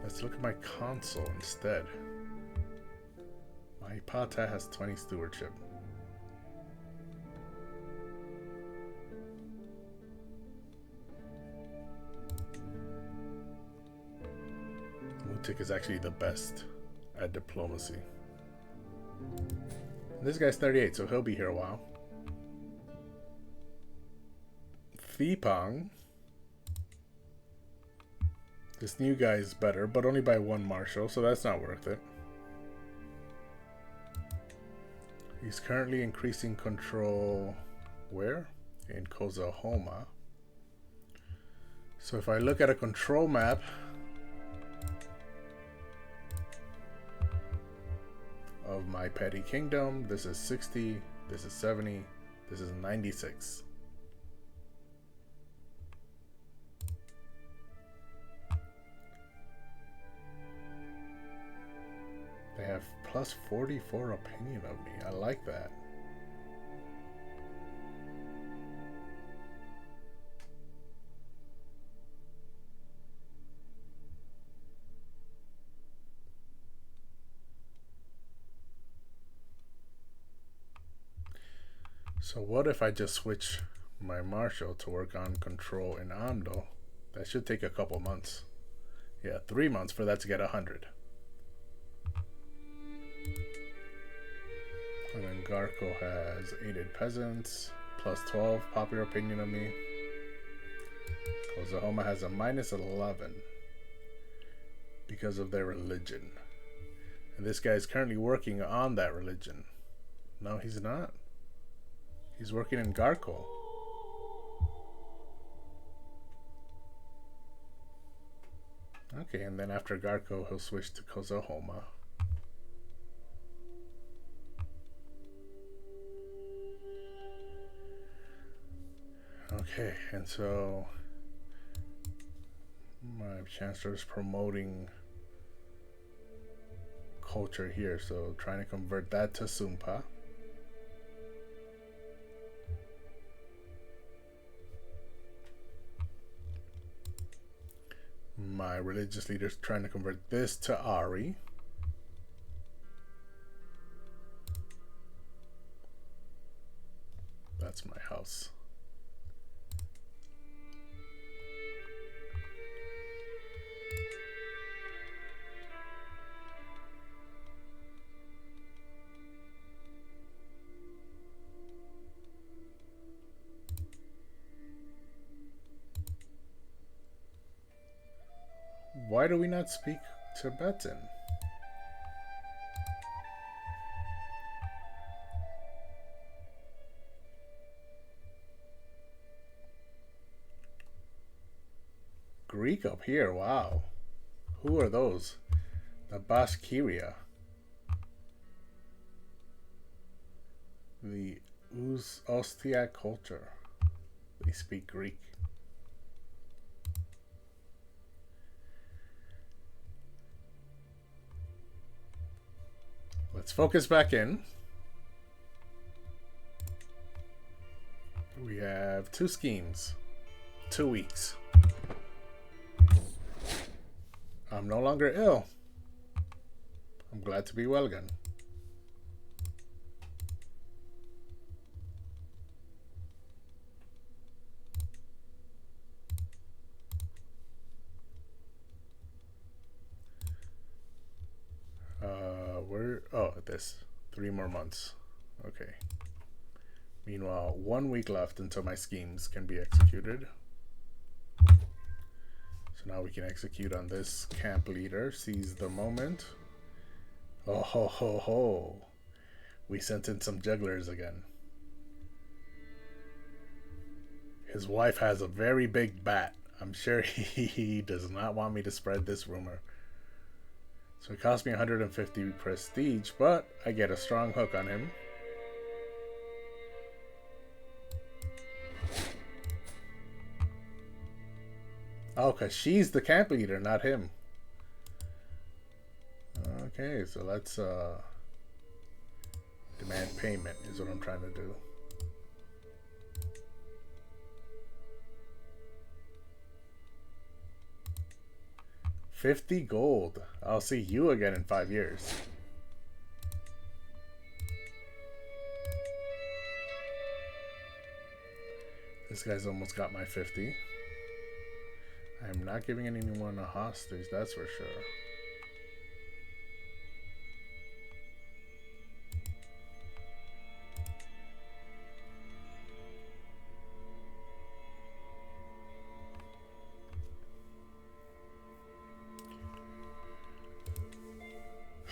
Let's look at my console instead. My Pata has 20 stewardship. Mutik is actually the best at diplomacy. This guy's 38, so he'll be here a while. Thipang. This new guy is better, but only by 1 marshal, so that's not worth it. He's currently increasing control where? In Kozahoma. So if I look at a control map, of my petty kingdom, this is 60, this is 70, this is 96. They have plus 44 opinion of me. I like that. So what if I just switch my marshal to work on control in Ando? That should take a couple months. Yeah, 3 months for that to get 100. And then Garco has aided peasants, plus 12 popular opinion of me. Kozahoma has a minus 11 because of their religion. And this guy is currently working on that religion. No, he's not. He's working in Garco. Okay, and then after Garco, he'll switch to Kozahoma. Okay, and so my chancellor is promoting culture here, so trying to convert that to Sumpa. My religious leader is trying to convert this to Ari. That's my house. Why do we not speak Tibetan? Greek up here, wow. Who are those? The Bashkiria. The Ostiak culture. They speak Greek. Let's focus back in. We have 2 schemes, 2 weeks. I'm no longer ill. I'm glad to be well again. This 3 more months. Okay. Meanwhile, 1 week left until my schemes can be executed. So now we can execute on this camp leader. Seize the moment. Oh ho ho ho. We sent in some jugglers again. His wife has a very big bat. I'm sure he does not want me to spread this rumor. So it cost me 150 prestige, but I get a strong hook on him. Oh, because she's the camp leader, not him. Okay, so let's demand payment is what I'm trying to do. 50 gold. I'll see you again in 5 years. This guy's almost got my 50. I'm not giving anyone a hostage, that's for sure.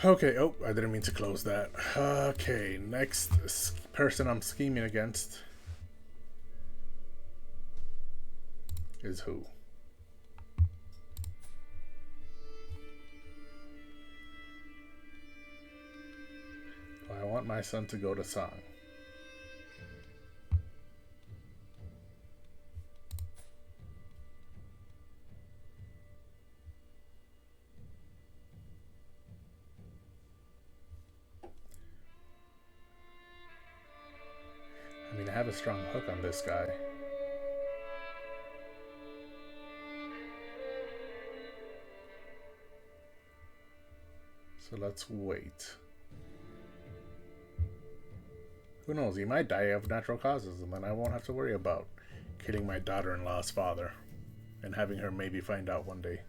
Okay, oh, I didn't mean to close that. Okay, next person I'm scheming against is who? I want my son to go to Song. I mean, I have a strong hook on this guy. So let's wait. Who knows, he might die of natural causes, and then I won't have to worry about killing my daughter-in-law's father and having her maybe find out one day.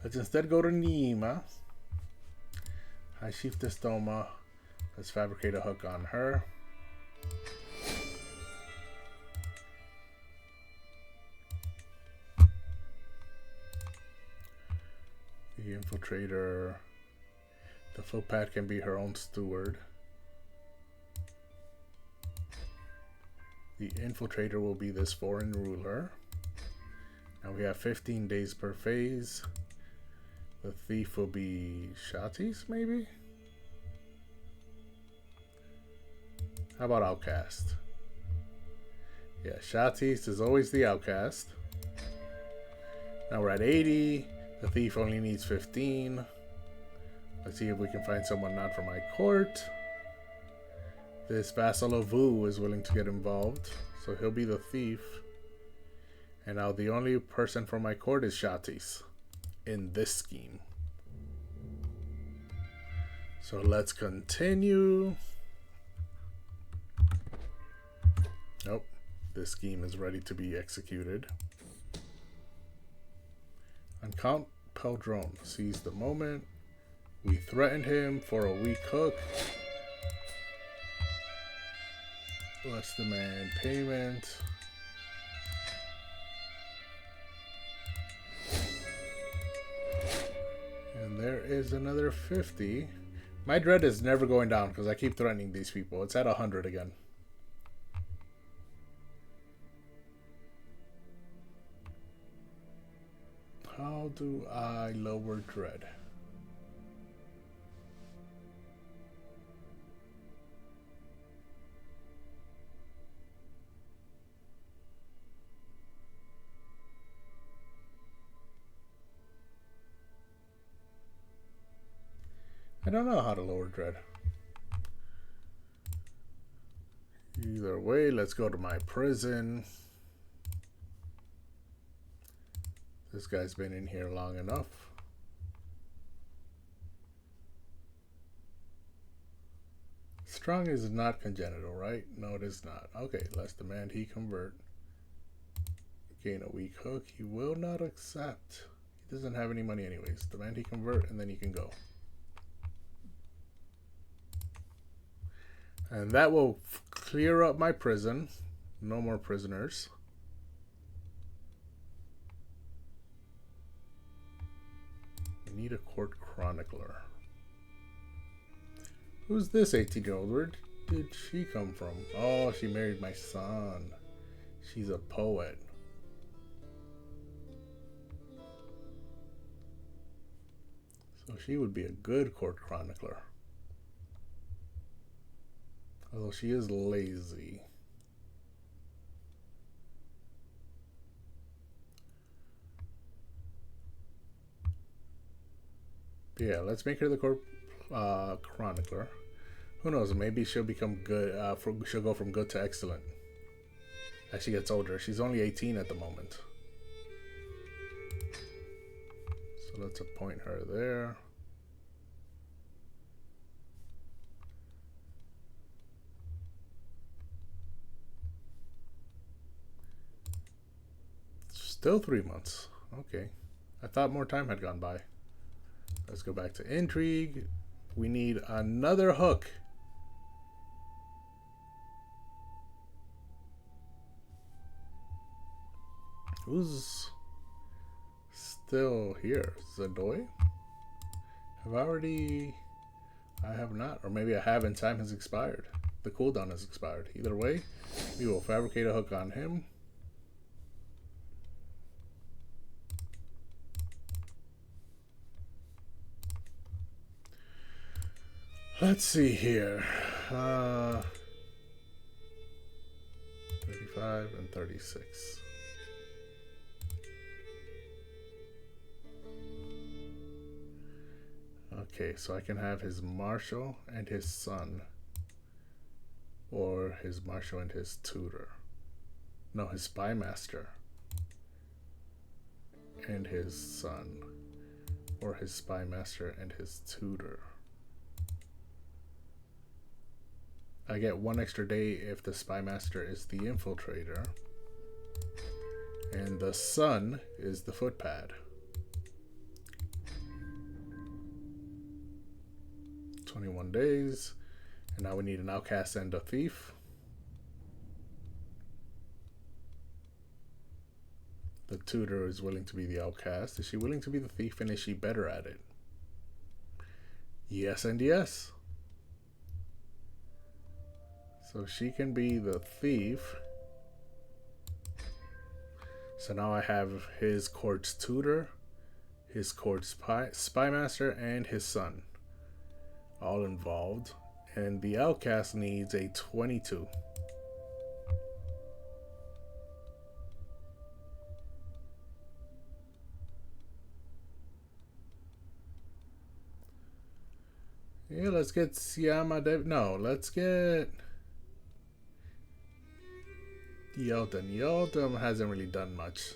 Let's instead go to Nima. High Chief Distoma. Let's fabricate a hook on her. The infiltrator. The footpad can be her own steward. The infiltrator will be this foreign ruler. Now we have 15 days per phase. The thief will be Shatis, maybe? How about outcast? Yeah, Shatis is always the outcast. Now we're at 80. The thief only needs 15. Let's see if we can find someone not from my court. This vassal of Vu is willing to get involved, so he'll be the thief. And now the only person from my court is Shatis in this scheme. So let's continue. Nope, this scheme is ready to be executed. And Count Peldron sees the moment. We threatened him for a weak hook. Let's demand payment. And there is another 50. My dread is never going down because I keep threatening these people. It's at 100 again. How do I lower dread? I don't know how to lower dread. Either way, let's go to my prison. This guy's been in here long enough. Strong is not congenital, right? No, it is not. Okay, let's demand he convert. Gain a weak hook. He will not accept. He doesn't have any money anyways. Demand he convert and then he can go. And that will clear up my prison. No more prisoners. We need a court chronicler. Who's this 18-year-old? Where did she come from? Oh, she married my son. She's a poet. So she would be a good court chronicler. Although she is lazy. But yeah, let's make her the court chronicler. Who knows? Maybe she'll become good. She'll go from good to excellent as she gets older. She's only 18 at the moment. So let's appoint her there. Still 3 months. Okay. I thought more time had gone by. Let's go back to intrigue. We need another hook. Who's still here? Zadoy? Have I already... I have not. Or maybe I have and time has expired. The cooldown has expired. Either way, we will fabricate a hook on him. Let's see here. 35 and 36. Okay, so I can have his marshal and his son. Or his marshal and his tutor. No, his spy master. And his son. Or his spy master and his tutor. I get 1 extra day if the spy master is the infiltrator. And the son is the footpad. 21 days. And now we need an outcast and a thief. The tutor is willing to be the outcast. Is she willing to be the thief, and is she better at it? Yes and yes. So she can be the thief. So now I have his court's tutor, his court's spy master, and his son. All involved. And the outcast needs a 22. Yeah, let's get Siama Dev. No, let's get Yelton. Yelton hasn't really done much.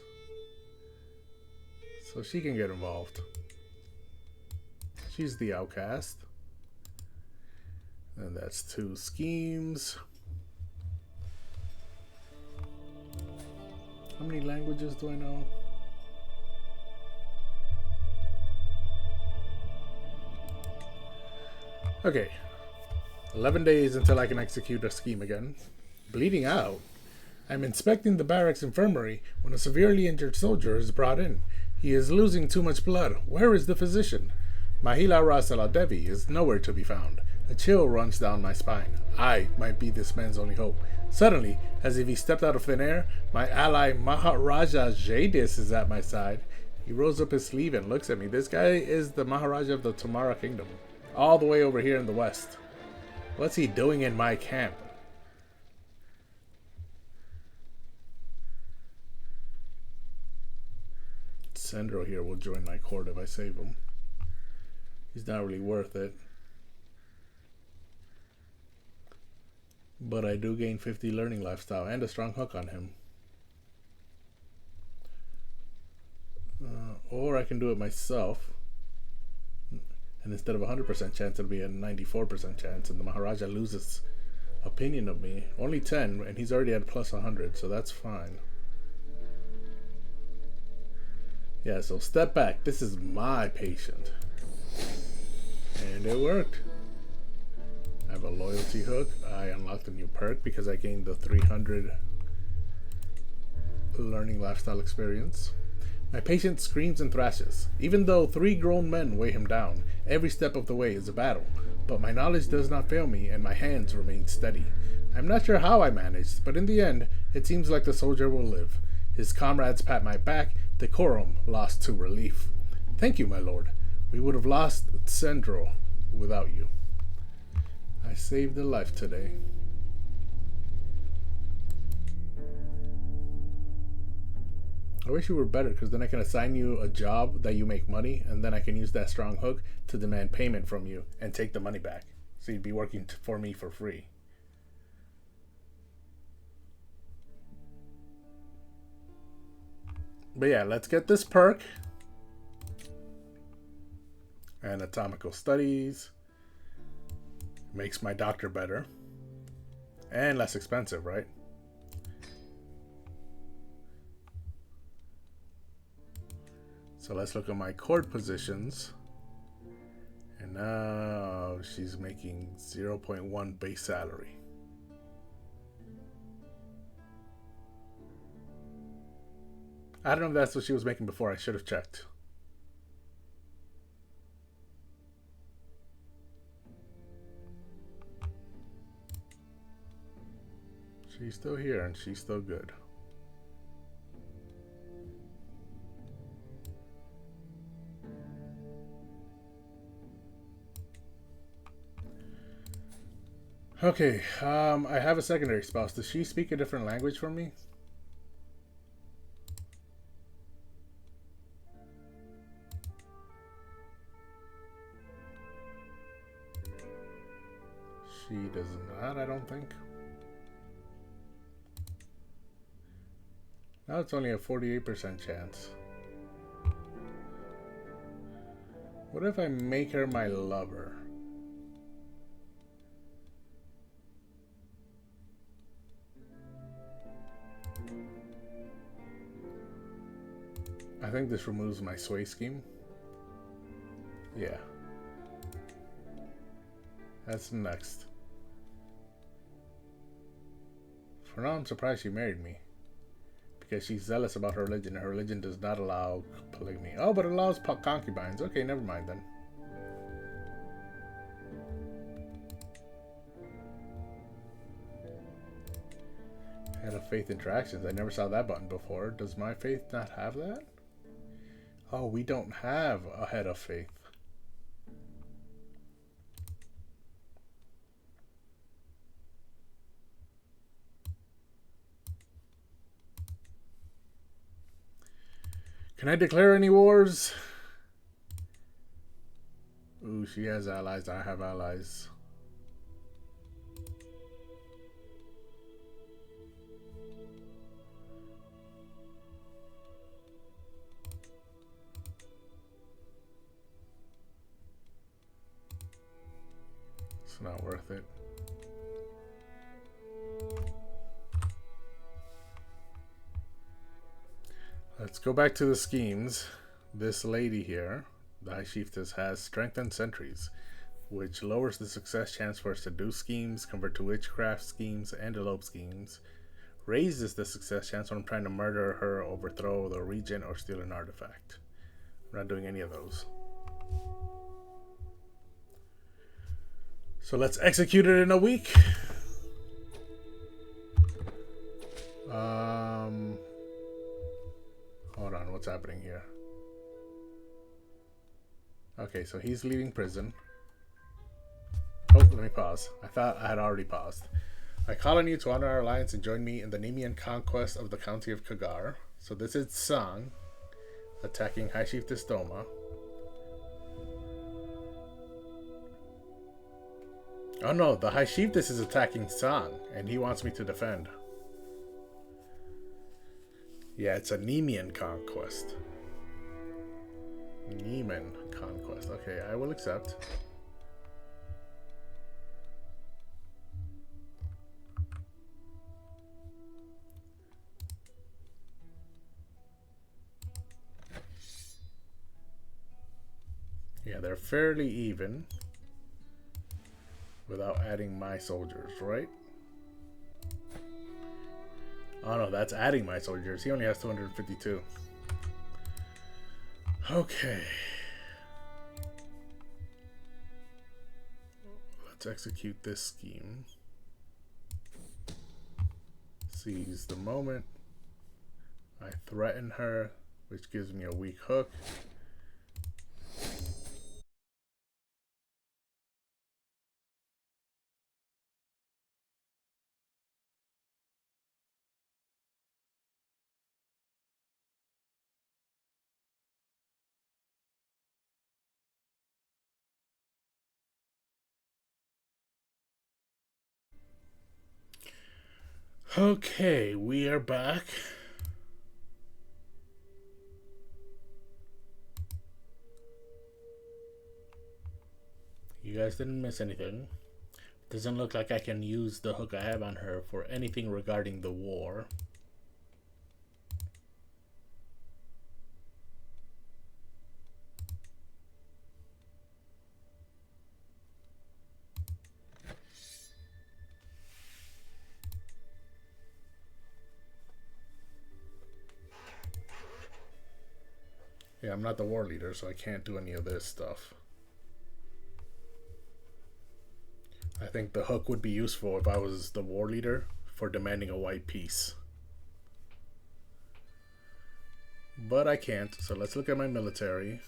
So she can get involved. She's the outcast. And that's 2 schemes. How many languages do I know? Okay. 11 days until I can execute a scheme again. Bleeding out. I'm inspecting the barracks infirmary when a severely injured soldier is brought in. He is losing too much blood. Where is the physician? Mahila Rasala Devi is nowhere to be found. A chill runs down my spine. I might be this man's only hope. Suddenly, as if he stepped out of thin air, my ally Maharaja Jadis is at my side. He rolls up his sleeve and looks at me. This guy is the Maharaja of the Tomara Kingdom, all the way over here in the west. What's he doing in my camp? Sandro here will join my court if I save him. He's not really worth it. But I do gain 50 learning lifestyle and a strong hook on him. Or I can do it myself. And instead of a 100% chance, it'll be a 94% chance. And the Maharaja loses opinion of me. Only 10, and he's already at plus 100, so that's fine. Yeah, so step back. This is my patient. And it worked. I have a loyalty hook. I unlocked a new perk because I gained the 300 learning lifestyle experience. My patient screams and thrashes. Even though 3 grown men weigh him down, every step of the way is a battle. But my knowledge does not fail me and my hands remain steady. I'm not sure how I managed, but in the end, it seems like the soldier will live. His comrades pat my back, decorum lost to relief. Thank you, my lord. We would have lost Sandro without you. I saved a life today. I wish you were better, because then I can assign you a job that you make money, and then I can use that strong hook to demand payment from you and take the money back. So you'd be working for me for free. But yeah, let's get this perk. Anatomical studies. Makes my doctor better. And less expensive, right? So let's look at my chord positions. And now she's making 0.1 base salary. I don't know if that's what she was making before. I should have checked. She's still here and she's still good. Okay, I have a secondary spouse. Does she speak a different language from me? She does not, I don't think. Now it's only a 48% chance. What if I make her my lover? I think this removes my sway scheme. Yeah. That's next. For now, I'm surprised she married me. Because she's zealous about her religion. Her religion does not allow polygamy. Oh, but it allows concubines. Okay, never mind then. Head of faith interactions. I never saw that button before. Does my faith not have that? Oh, we don't have a head of faith. Can I declare any wars? Ooh, she has allies. I have allies. It's not worth it. Let's go back to the schemes. This lady here, the High Chiefess, has strengthened sentries, which lowers the success chance for seduce schemes, convert to witchcraft schemes, and elope schemes. Raises the success chance when I'm trying to murder her, overthrow the regent, or steal an artifact. I'm not doing any of those. So let's execute it in a week. Hold on, what's happening here? Okay, so he's leaving prison. Oh, let me pause. I thought I had already paused. I call on you to honor our alliance and join me in the Nemean conquest of the county of Kagar. So this is Sang attacking High Chiefess Doma. Oh no, the High Chiefess is attacking Sang, and he wants me to defend. Yeah, it's a Nemean conquest. Nemean conquest. Okay, I will accept. Yeah, they're fairly even without adding my soldiers, right? Oh no, that's adding my soldiers. He only has 252. Okay. Let's execute this scheme. Seize the moment. I threaten her, which gives me a weak hook. Okay, we are back. You guys didn't miss anything. Doesn't look like I can use the hook I have on her for anything regarding the war. Yeah, I'm not the war leader, so I can't do any of this stuff. I think the hook would be useful if I was the war leader for demanding a white peace. But I can't, so let's look at my military.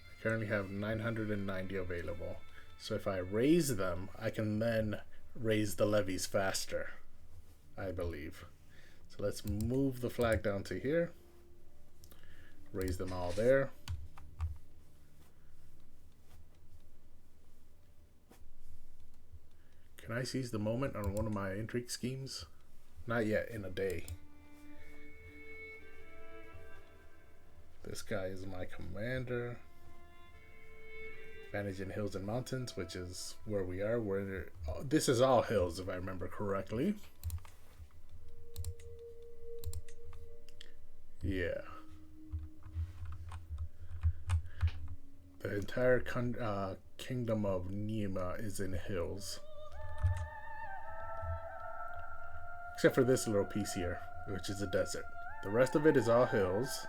I currently have 990 available. So if I raise them, I can then raise the levies faster, I believe. So let's move the flag down to here. Raise them all there. Can I seize the moment on one of my intrigue schemes? Not yet, in a day. This guy is my commander. Advantage in hills and mountains, which is where we are. This is all hills, if I remember correctly. Yeah. The entire kingdom of Nima is in hills. Except for this little piece here, which is a desert. The rest of it is all hills.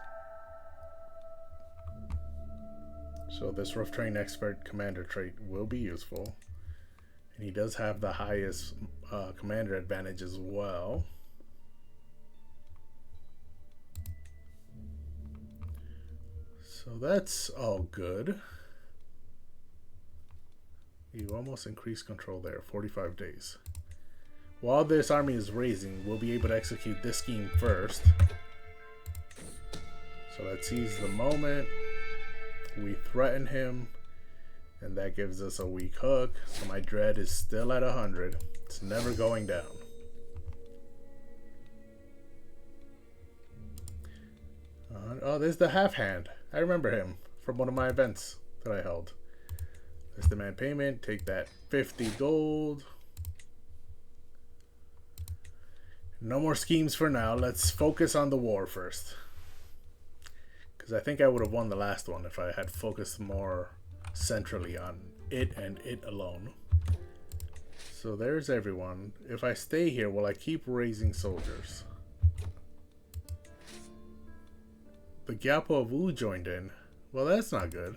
So this rough terrain expert commander trait will be useful. And he does have the highest commander advantage as well. So that's all good. You almost increased control there, 45 days. While this army is raising, we'll be able to execute this scheme first. So let's seize the moment. We threaten him, and that gives us a weak hook. So my dread is still at 100. It's never going down. Oh, there's the half hand. I remember him from one of my events that I held. Let's demand payment. Take that 50 gold. No more schemes for now. Let's focus on the war first. Because I think I would have won the last one if I had focused more centrally on it and it alone. So there's everyone. If I stay here, will I keep raising soldiers? The Gyapo of Wu joined in. Well, that's not good.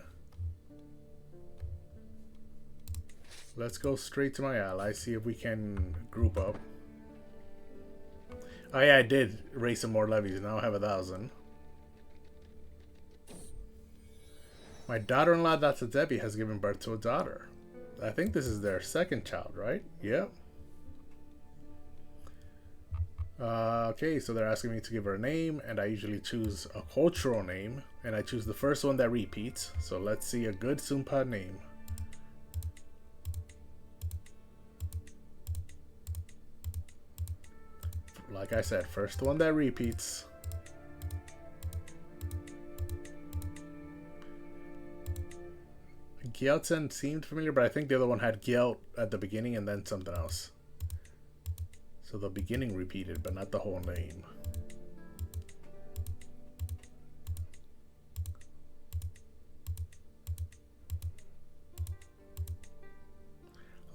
Let's go straight to my allies, see if we can group up. Oh yeah, I did raise some more levies. Now I have 1,000. My daughter-in-law, Dr. Debbie, has given birth to a daughter. I think this is their second child, right? Yep. Okay, so they're asking me to give her a name, and I usually choose a cultural name, and I choose the first one that repeats. So let's see a good Sumpa name. Like I said, first one that repeats. Gyeltsen seemed familiar, but I think the other one had Gyelt at the beginning and then something else. So the beginning repeated, but not the whole name.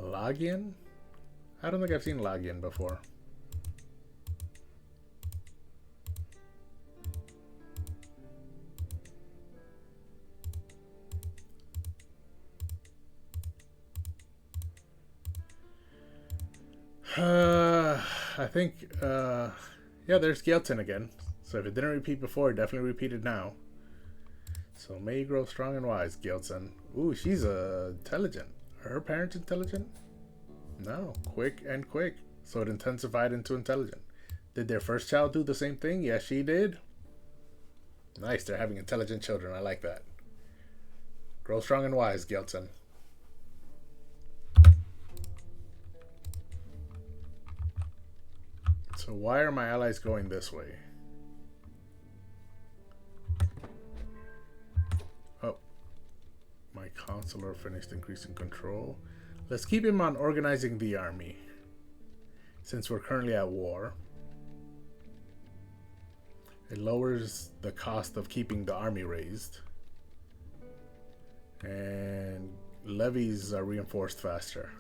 Lagian? I don't think I've seen Lagian before. I think, yeah, there's Gyeltsen again. So if it didn't repeat before, it definitely repeated now. So may you grow strong and wise, Gyeltsen. Ooh, she's intelligent. Are her parents intelligent? No, quick and quick. So it intensified into intelligent. Did their first child do the same thing? Yes, she did. Nice, they're having intelligent children. I like that. Grow strong and wise, Gyeltsen. So why are my allies going this way? Oh, my Consular finished increasing control. Let's keep him on organizing the army, since we're currently at war. It lowers the cost of keeping the army raised. And levies are reinforced faster.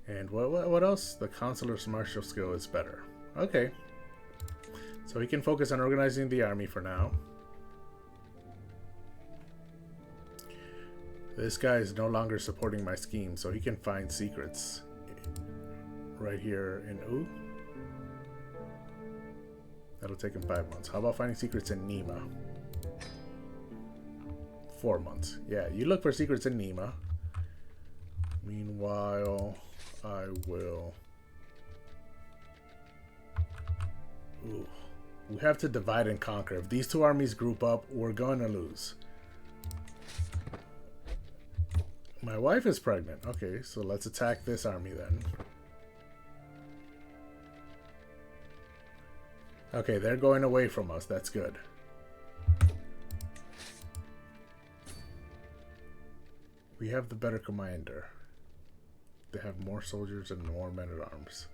And what else? The consular's martial skill is better. Okay. So he can focus on organizing the army for now. This guy is no longer supporting my scheme, so he can find secrets right here in Ooh. That'll take him 5 months. How about finding secrets in Nima? 4 months. Yeah, you look for secrets in Nima. Meanwhile, I will... Ooh. We have to divide and conquer. If these two armies group up, we're going to lose. My wife is pregnant. Okay, so let's attack this army then. Okay, they're going away from us. That's good. We have the better commander. They have more soldiers and more men-at-arms.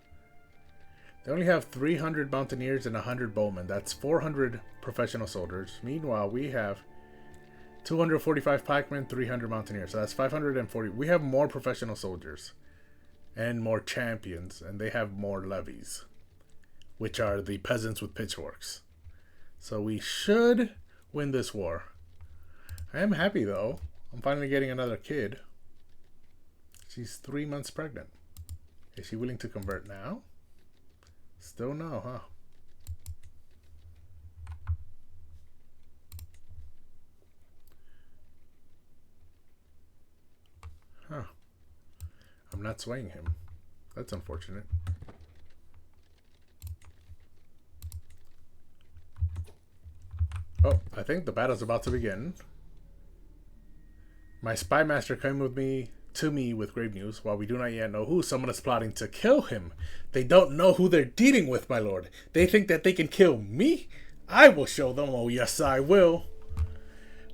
They only have 300 mountaineers and 100 bowmen. That's 400 professional soldiers. Meanwhile, we have 245 pikemen, 300 mountaineers. So that's 540. We have more professional soldiers and more champions, and they have more levies, which are the peasants with pitchforks. So we should win this war. I am happy, though. I'm finally getting another kid. She's 3 months pregnant. Is she willing to convert now? Still no, huh? Huh. I'm not swaying him. That's unfortunate. Oh, I think the battle's about to begin. My spy master came with me to me with grave news. While we do not yet know who, someone is plotting to kill him. They don't know who they're dealing with, my lord. They think that they can kill me? I will show them. Oh, yes, I will.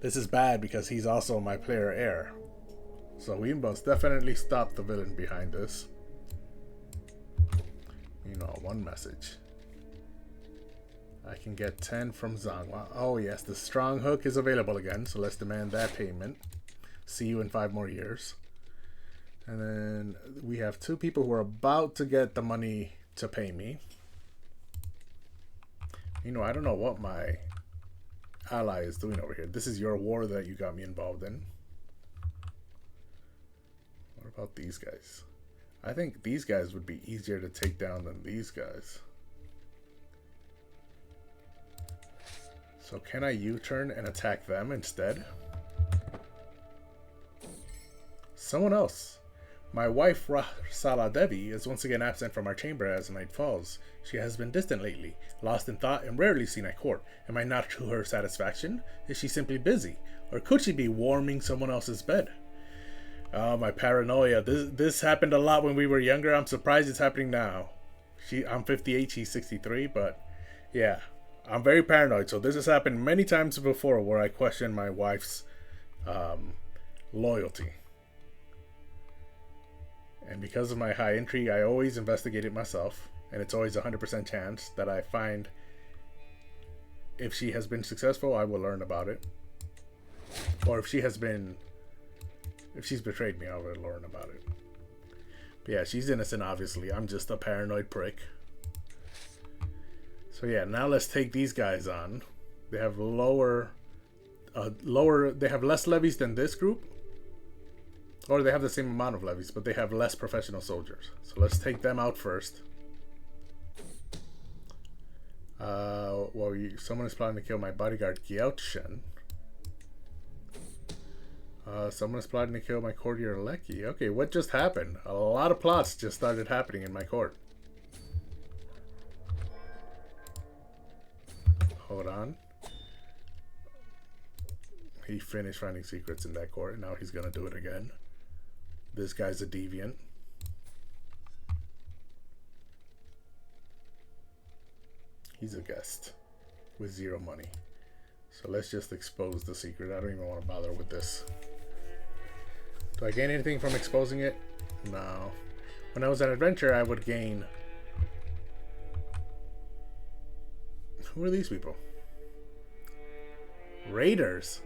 This is bad because he's also my player heir. So we must definitely stop the villain behind this. You know, one message. I can get 10 from Zhang. Oh, yes, the strong hook is available again. So let's demand that payment. See you in 5 more years. And then we have 2 people who are about to get the money to pay me. You know, I don't know what my ally is doing over here. This is your war that you got me involved in. What about these guys? I think these guys would be easier to take down than these guys. So can I U-turn and attack them instead? Someone else. My wife, Rasala Devi, is once again absent from our chamber as night falls. She has been distant lately, lost in thought, and rarely seen at court. Am I not to her satisfaction? Is she simply busy? Or could she be warming someone else's bed? Oh, my paranoia. This happened a lot when we were younger. I'm surprised it's happening now. I'm 58, she's 63, but yeah. I'm very paranoid, so this has happened many times before where I question my wife's loyalty. And because of my high intrigue, I always investigate it myself. And it's always a 100% chance that I find if she has been successful, I will learn about it. Or if she's betrayed me, I will learn about it. But yeah, she's innocent, obviously. I'm just a paranoid prick. So yeah, now let's take these guys on. They have they have less levies than this group. Or they have the same amount of levies, but they have less professional soldiers. So let's take them out first. Someone is planning to kill my bodyguard Gyao-Chen. Someone is plotting to kill my courtier Lecky. Okay, what just happened? A lot of plots just started happening in my court. Hold on. He finished finding secrets in that court. Now he's gonna do it again. This guy's a deviant. He's a guest with 0 money. So let's just expose the secret. I don't even want to bother with this. Do I gain anything from exposing it? No. When I was an adventurer, I would gain... Who are these people? Raiders.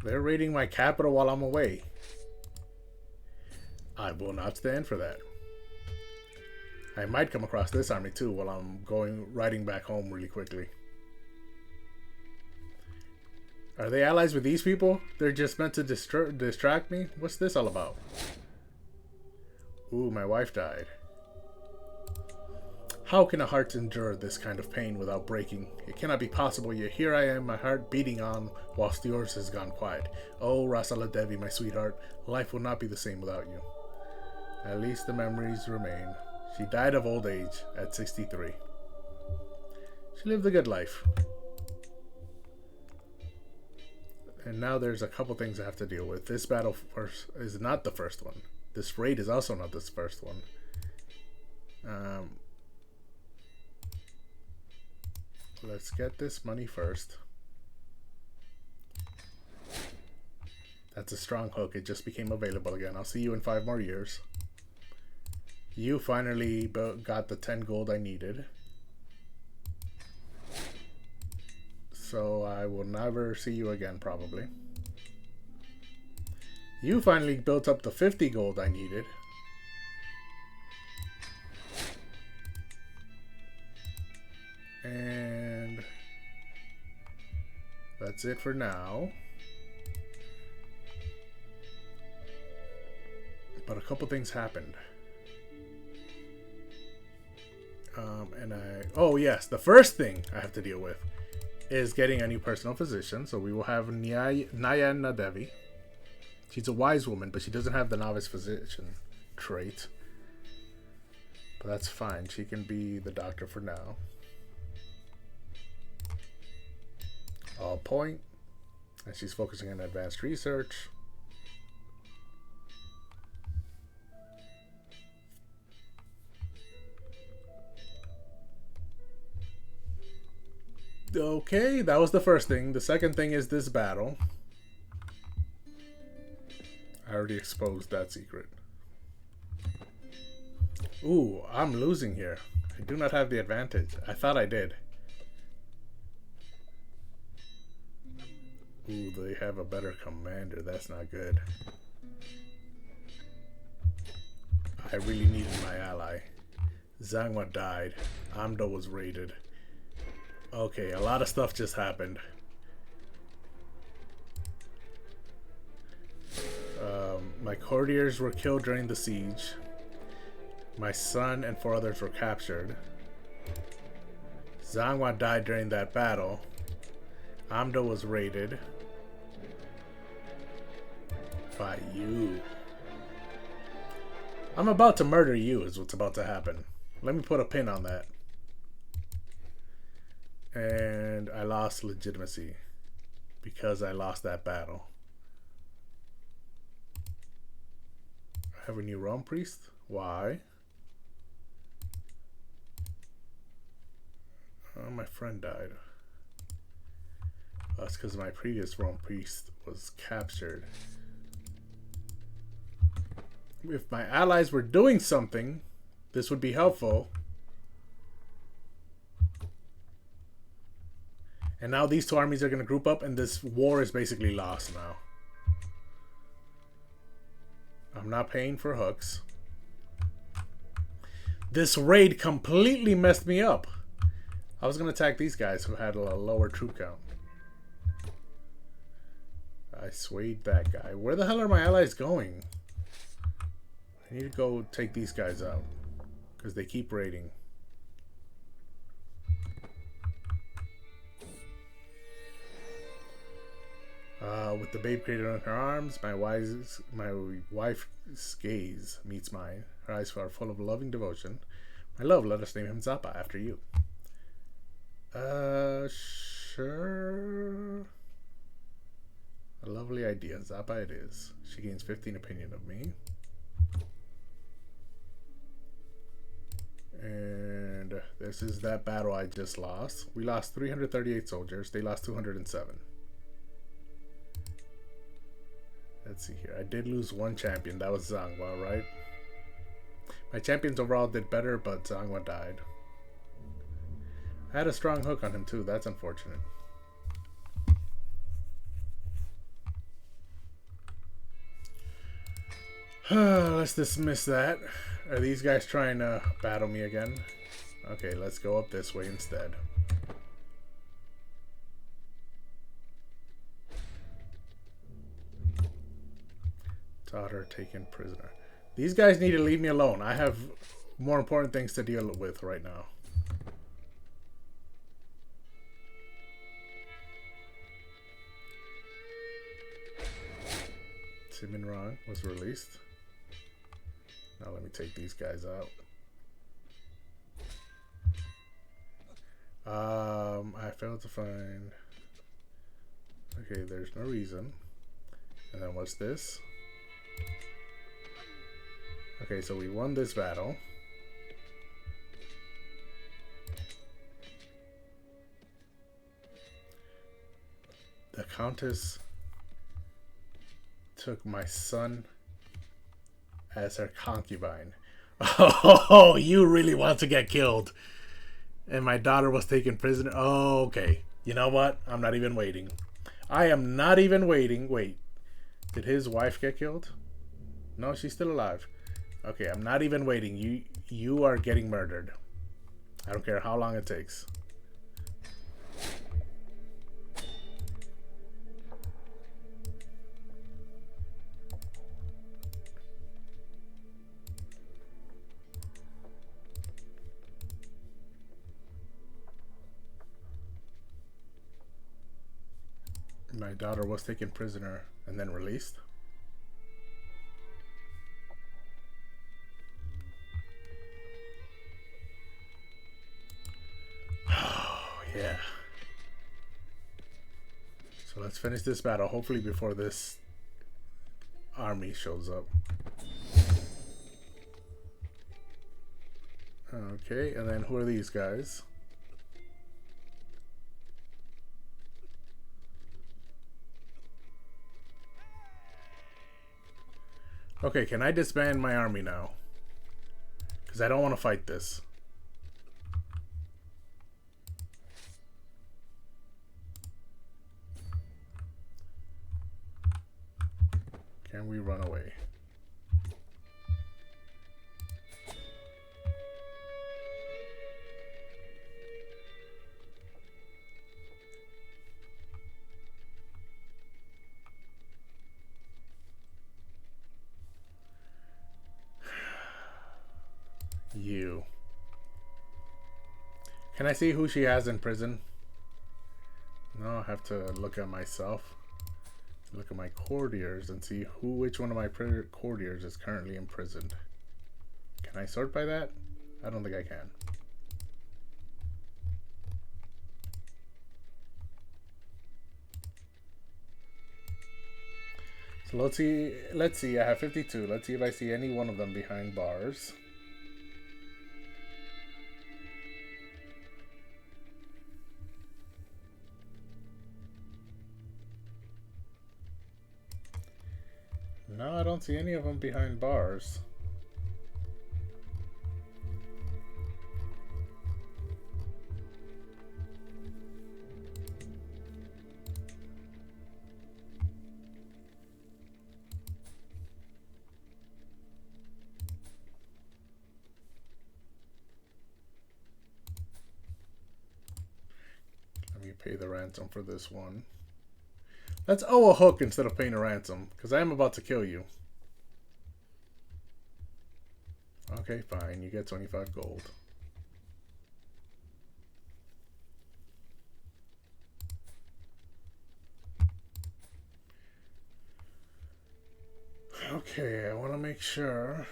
They're raiding my capital while I'm away. I will not stand for that. I might come across this army too while I'm riding back home really quickly. Are they allies with these people? They're just meant to distract me? What's this all about? Ooh, my wife died. How can a heart endure this kind of pain without breaking? It cannot be possible, yet here I am, my heart beating on, whilst yours has gone quiet. Oh, Rasala Devi, my sweetheart, life will not be the same without you. At least the memories remain. She died of old age at 63. She lived a good life. And now there's a couple things I have to deal with. This battle first is not the first one. This raid is also not this first one. Let's get this money first. That's a strong hook. It just became available again. I'll see you in 5 more years. You finally got the 10 gold I needed. So I will never see you again, probably. You finally built up the 50 gold I needed. And that's it for now. But a couple things happened. Oh yes, the first thing I have to deal with is getting a new personal physician. So we will have Nayana Devi. She's a wise woman, but she doesn't have the novice physician trait. But that's fine. She can be the doctor for now. All point. And she's focusing on advanced research. Okay, that was the first thing. The second thing is this battle. I already exposed that secret. Ooh, I'm losing here. I do not have the advantage. I thought I did. Ooh, they have a better commander. That's not good. I really needed my ally. Zangwa died. Amdo was raided. Okay, a lot of stuff just happened. My courtiers were killed during the siege. My son and 4 others were captured. Zangwa died during that battle. Amdo was raided by you. I'm about to murder you is what's about to happen. Let me put a pin on that. And I lost legitimacy because I lost that battle. I have a new realm priest. Why? Oh, my friend died. That's because my previous realm priest was captured. If my allies were doing something, this would be helpful. And now these 2 armies are going to group up, and this war is basically lost now. I'm not paying for hooks. This raid completely messed me up. I was going to attack these guys who had a lower troop count. I swayed that guy. Where the hell are my allies going? I need to go take these guys out because they keep raiding. With the babe cradled in her arms, my wife's gaze meets mine. Her eyes are full of loving devotion. My love, let us name him Zappa after you. Sure. A lovely idea. Zappa it is. She gains 15 opinion of me. And this is that battle I just lost. We lost 338 soldiers. They lost 207. Let's see here. I did lose one champion. That was Zangwa, right? My champions overall did better, but Zangwa died. I had a strong hook on him too. That's unfortunate. Let's dismiss that. Are these guys trying to battle me again? Okay, let's go up this way instead. Daughter taken prisoner. These guys need to leave me alone. I have more important things to deal with right now. Simin Rang was released. Now let me take these guys out. I failed to find... Okay, there's no reason. And then what's this? Okay, so we won this battle. The Countess took my son as her concubine. Oh, you really want to get killed. And my daughter was taken prisoner. Oh, okay. You know what? I'm not even waiting. I am not even waiting. Wait. Did his wife get killed? No, she's still alive. Okay, I'm not even waiting. You are getting murdered. I don't care how long it takes. My daughter was taken prisoner and then released. Oh, yeah. So let's finish this battle, hopefully before this army shows up. Okay, and then who are these guys? Okay, can I disband my army now? Because I don't want to fight this. Can we run away? You. Can I see who she has in prison? No, I have to look at myself. Look at my courtiers and see which one of my courtiers is currently imprisoned. Can I sort by that? I don't think I can. So let's see, I have 52. Let's see if I see any one of them behind bars. No, I don't see any of them behind bars. Let me pay the ransom for this one. Let's owe a hook instead of paying a ransom, because I am about to kill you. Okay, fine. You get 25 gold. Okay, I want to make sure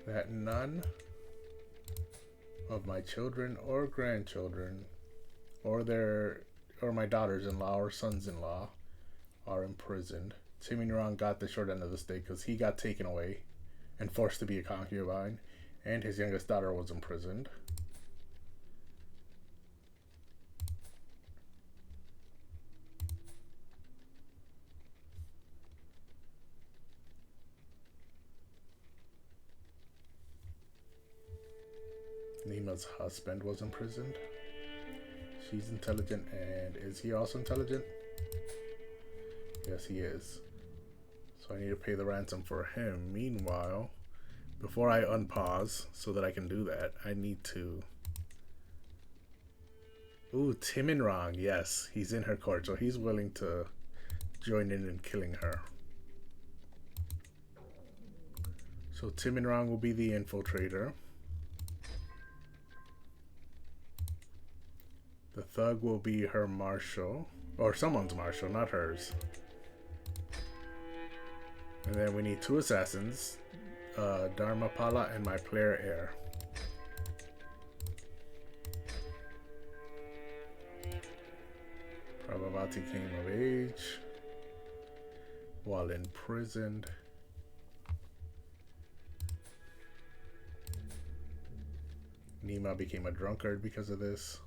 that none of my children or grandchildren or their or my daughters-in-law or sons-in-law are imprisoned. Timinrong got the short end of the stick because he got taken away and forced to be a concubine, and his youngest daughter was imprisoned. Nima's husband was imprisoned. She's intelligent, and is he also intelligent? Yes, he is. So I need to pay the ransom for him. Meanwhile, before I unpause so that I can do that, I need to... Ooh, Timinrong, yes, he's in her court, so he's willing to join in killing her. So Timinrong will be the infiltrator. The thug will be her marshal, or someone's marshal, not hers. And then we need 2 assassins, Dharmapala and my player heir. Prabhavati came of age while imprisoned. Nima became a drunkard because of this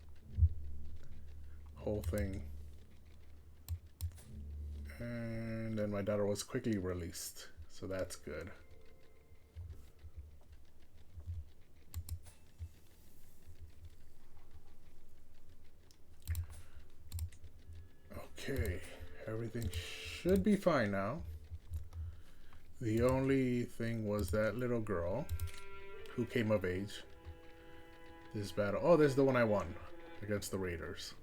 whole thing. And then my daughter was quickly released, so that's good. Okay, everything should be fine now. The only thing was that little girl who came of age. This battle, oh, this is the one I won against the raiders.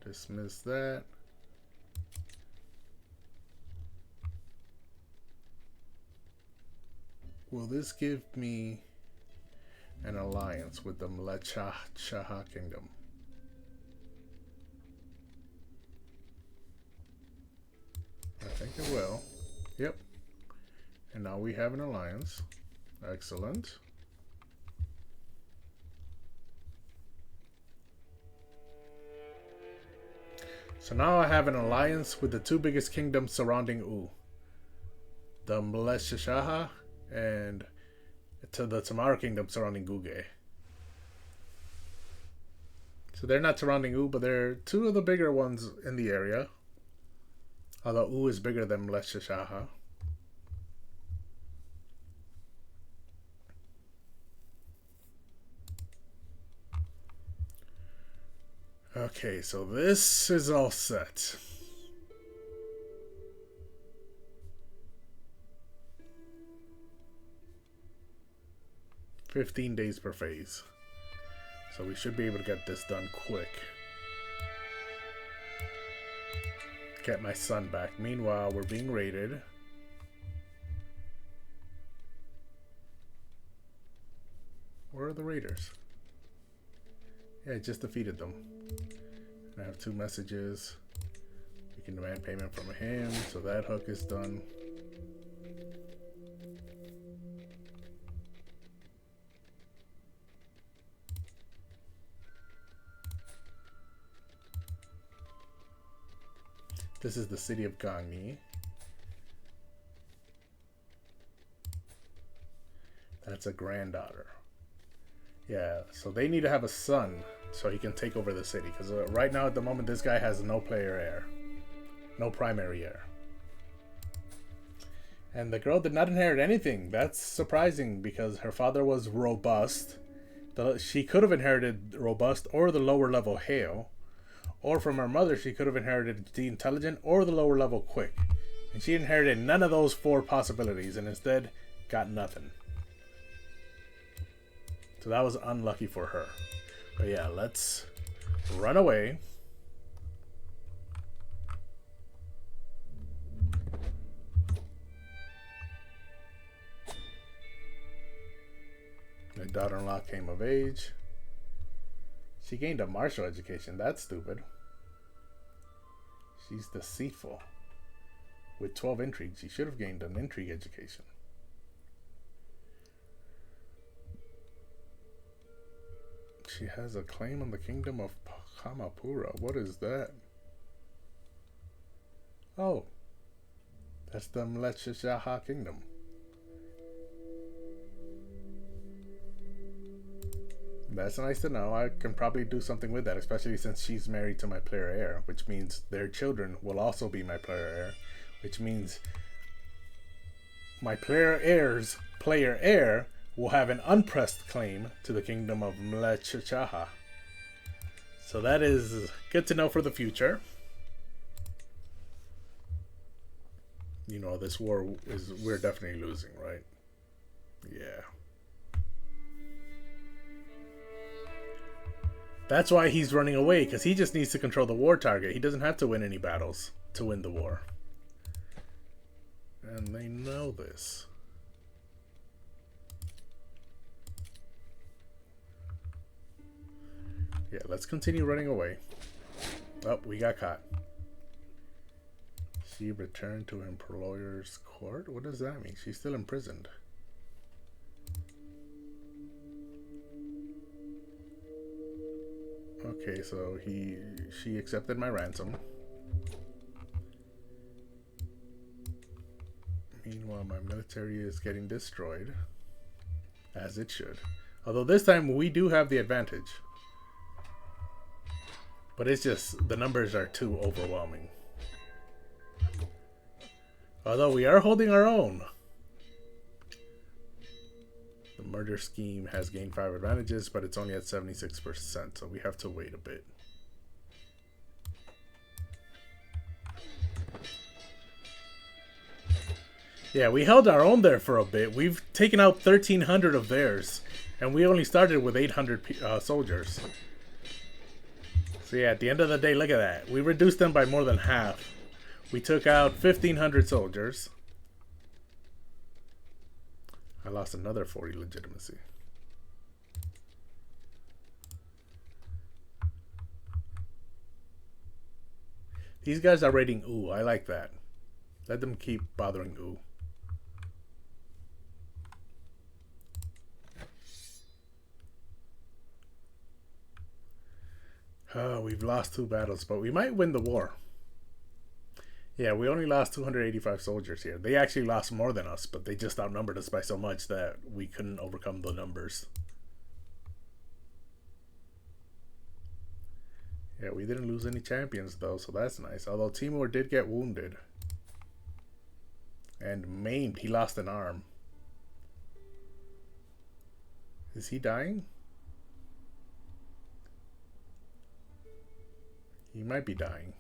Dismiss that. Will this give me an alliance with the Mlechaha kingdom? I think it will. Yep. And now we have an alliance. Excellent. So now I have an alliance with the 2 biggest kingdoms surrounding U. The Mlechaha and to the Tamara kingdom surrounding Guge. So they're not surrounding U, but they're 2 of the bigger ones in the area. Although U is bigger than Mlechaha. Okay, so this is all set. $15 days per phase. So we should be able to get this done quick. Get my son back. Meanwhile, we're being raided. Where are the raiders? Yeah, I just defeated them. I have 2 messages. We can demand payment from him, so that hook is done. This is the city of Gangmi. That's a granddaughter. Yeah, so they need to have a son so he can take over the city. Because right now, at the moment, this guy has no player heir. No primary heir. And the girl did not inherit anything. That's surprising because her father was robust. She could have inherited robust or the lower level Hale. Or from her mother, she could have inherited the intelligent or the lower level quick. And she inherited none of those 4 possibilities and instead got nothing. So that was unlucky for her. But yeah, let's run away. My daughter-in-law came of age. She gained a martial education. That's stupid. She's deceitful. With 12 intrigue, she should have gained an intrigue education. She has a claim on the kingdom of Kamapura, what is that? Oh, that's the Mlecheshaha kingdom. That's nice to know. I can probably do something with that, especially since she's married to my player heir, which means their children will also be my player heir, which means my player heir will have an unpressed claim to the kingdom of Mlecheshaha. So that is good to know for the future. You know, this war we're definitely losing, right? Yeah. That's why he's running away, because he just needs to control the war target. He doesn't have to win any battles to win the war. And they know this. Yeah, let's continue running away. Oh, we got caught. She returned to employer's court? What does that mean? She's still imprisoned. Okay, so she accepted my ransom. Meanwhile, my military is getting destroyed. As it should. Although this time we do have the advantage. But it's just, the numbers are too overwhelming. Although we are holding our own. The murder scheme has gained 5 advantages, but it's only at 76%, so we have to wait a bit. Yeah, we held our own there for a bit. We've taken out 1,300 of theirs, and we only started with 800 soldiers. So yeah, at the end of the day, look at that. We reduced them by more than half. We took out 1,500 soldiers. I lost another 40 legitimacy. These guys are raiding Ooh. I like that. Let them keep bothering Ooh. Oh, we've lost 2 battles, but we might win the war. Yeah, we only lost 285 soldiers here. They actually lost more than us, but they just outnumbered us by so much that we couldn't overcome the numbers. Yeah, we didn't lose any champions though, so that's nice. Although Timur did get wounded. And maimed. He lost an arm. Is he dying? He might be dying.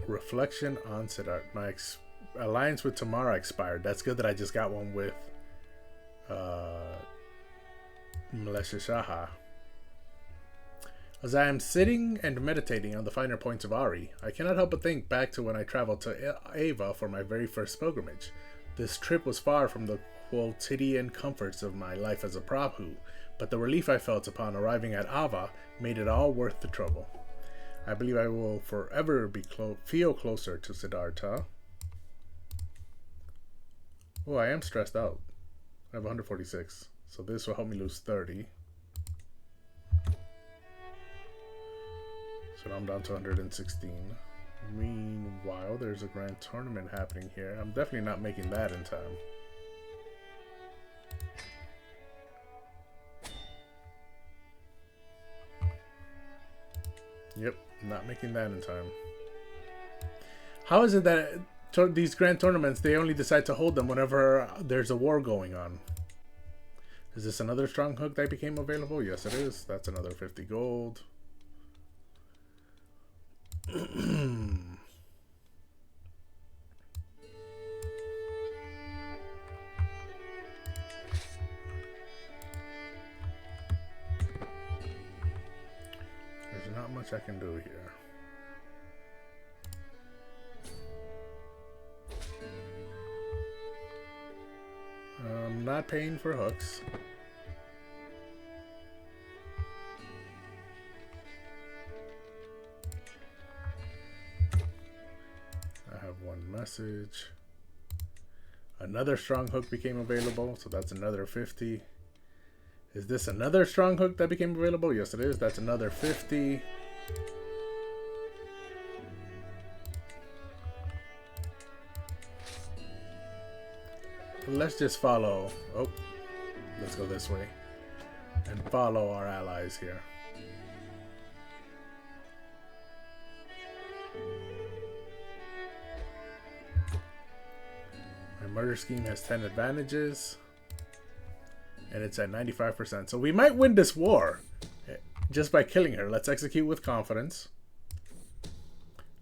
Reflection on Siddharth. My alliance with Tamara expired. That's good that I just got one with Mlecheshaha. As I am sitting and meditating on the finer points of Ari, I cannot help but think back to when I traveled to Ava for my very first pilgrimage. This trip was far from the quotidian comforts of my life as a Prabhu, but the relief I felt upon arriving at Ava made it all worth the trouble. I believe I will forever feel closer to Siddhartha. Oh, I am stressed out. I have 146, so this will help me lose 30. So now I'm down to 116. Meanwhile, there's a grand tournament happening here. I'm definitely not making that in time. Yep, not making that in time. How is it that these grand tournaments, they only decide to hold them whenever there's a war going on? Is this another strong hook that became available? Yes, it is. That's another 50 gold. There's not much I can do here. I'm not paying for hooks. Message. Another strong hook became available, so that's another 50. Is this another strong hook that became available? Yes, it is. That's another 50. Let's just follow. Oh, let's go this way and follow our allies here. My murder scheme has 10 advantages. And it's at 95%. So we might win this war just by killing her. Let's execute with confidence.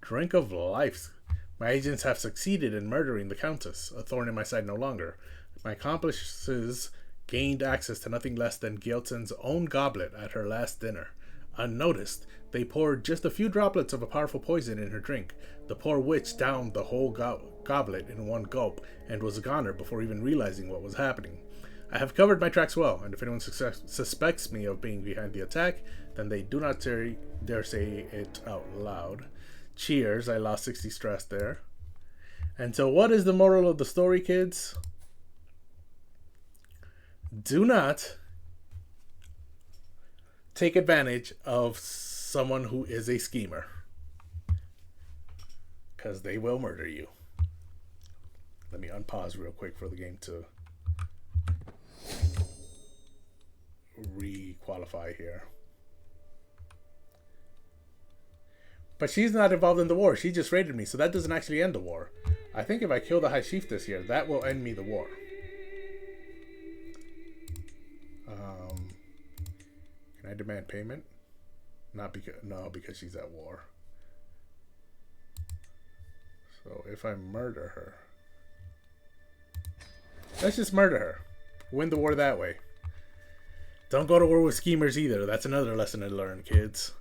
Drink of life. My agents have succeeded in murdering the Countess, a thorn in my side no longer. My accomplices gained access to nothing less than Gyeltsen's own goblet at her last dinner. Unnoticed, they poured just a few droplets of a powerful poison in her drink. The poor witch downed the whole goblet in one gulp and was a goner before even realizing what was happening. I have covered my tracks well, and if anyone suspects me of being behind the attack, then they do not dare say it out loud. Cheers, I lost 60 stress there. And so what is the moral of the story, kids? Do not take advantage of someone who is a schemer, because they will murder you. Let me unpause real quick for the game to re-qualify here. But she's not involved in the war. She just raided me, so that doesn't actually end the war. I think if I kill the High Chief this year, that will end me the war. Can I demand payment? Not because because she's at war. So if I murder her, let's just murder her. Win the war that way. Don't go to war with schemers either. That's another lesson to learn, kids.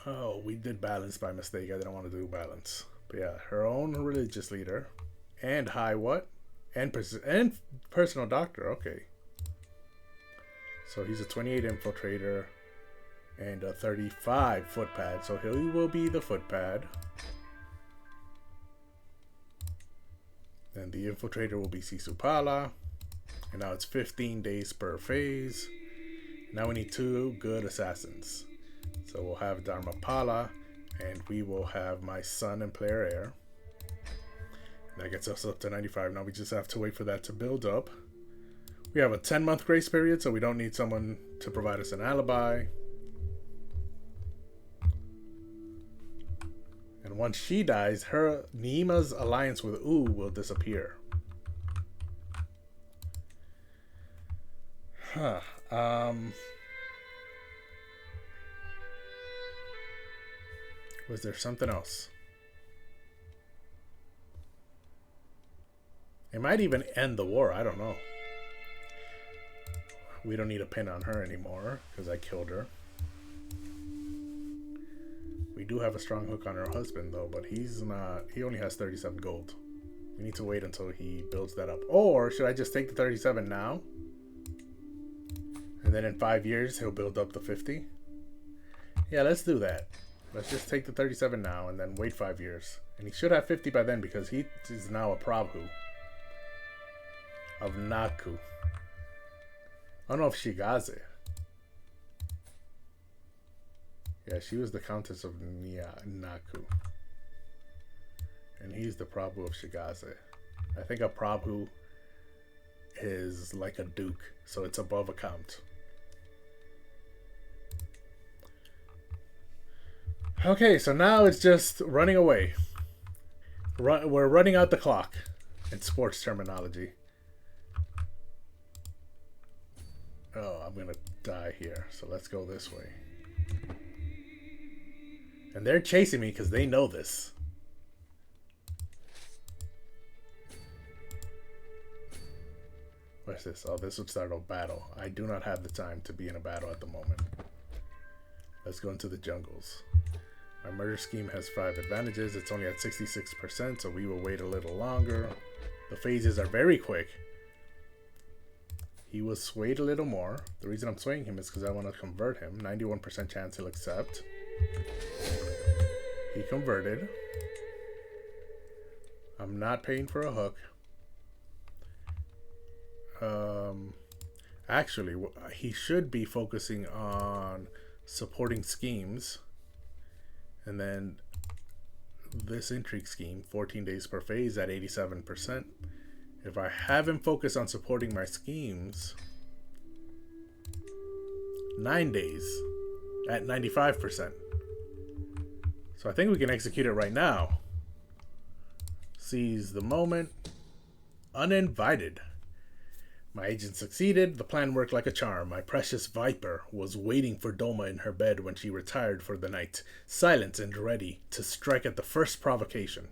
Oh, we did balance by mistake. I didn't want to do balance. But yeah, her own religious leader. And high what? And personal doctor. Okay. So he's a 28 infiltrator and a 35 footpad. So he will be the footpad. Then the infiltrator will be Sisupala. And now it's 15 days per phase. Now we need 2 good assassins. So we'll have Dharmapala, and we will have my son and player heir. That gets us up to 95. Now we just have to wait for that to build up. We have a 10-month grace period, so we don't need someone to provide us an alibi. And once she dies, her Nima's alliance with U will disappear. Huh. Was there something else? It might even end the war. I don't know. We don't need a pin on her anymore because I killed her. We do have a strong hook on her husband though, but he's not. He only has 37 gold. We need to wait until he builds that up. Or should I just take the 37 now? And then in 5 years, he'll build up the 50? Yeah, let's do that. Let's just take the 37 now and then wait 5 years. And he should have 50 by then because he is now a Prabhu of Naku. I don't know if Shigaze. Yeah, she was the Countess of Naku. And he's the Prabhu of Shigaze. I think a Prabhu is like a duke, so it's above a count. Okay, so now it's just running away. We're running out the clock in sports terminology. Oh, I'm gonna die here, so let's go this way. And they're chasing me because they know this. What's this? Oh, this would start a battle. I do not have the time to be in a battle at the moment. Let's go into the jungles. My murder scheme has 5 advantages. It's only at 66%, so we will wait a little longer. The phases are very quick. He was swayed a little more. The reason I'm swaying him is because I want to convert him. 91% chance he'll accept. He converted. I'm not paying for a hook. Actually, he should be focusing on supporting schemes. And then this intrigue scheme, 14 days per phase at 87%. If I have him focus on supporting my schemes, 9 days at 95%. So I think we can execute it right now. Seize the moment. Uninvited. My agent succeeded. The plan worked like a charm. My precious Viper was waiting for Doma in her bed when she retired for the night, silent and ready to strike at the first provocation.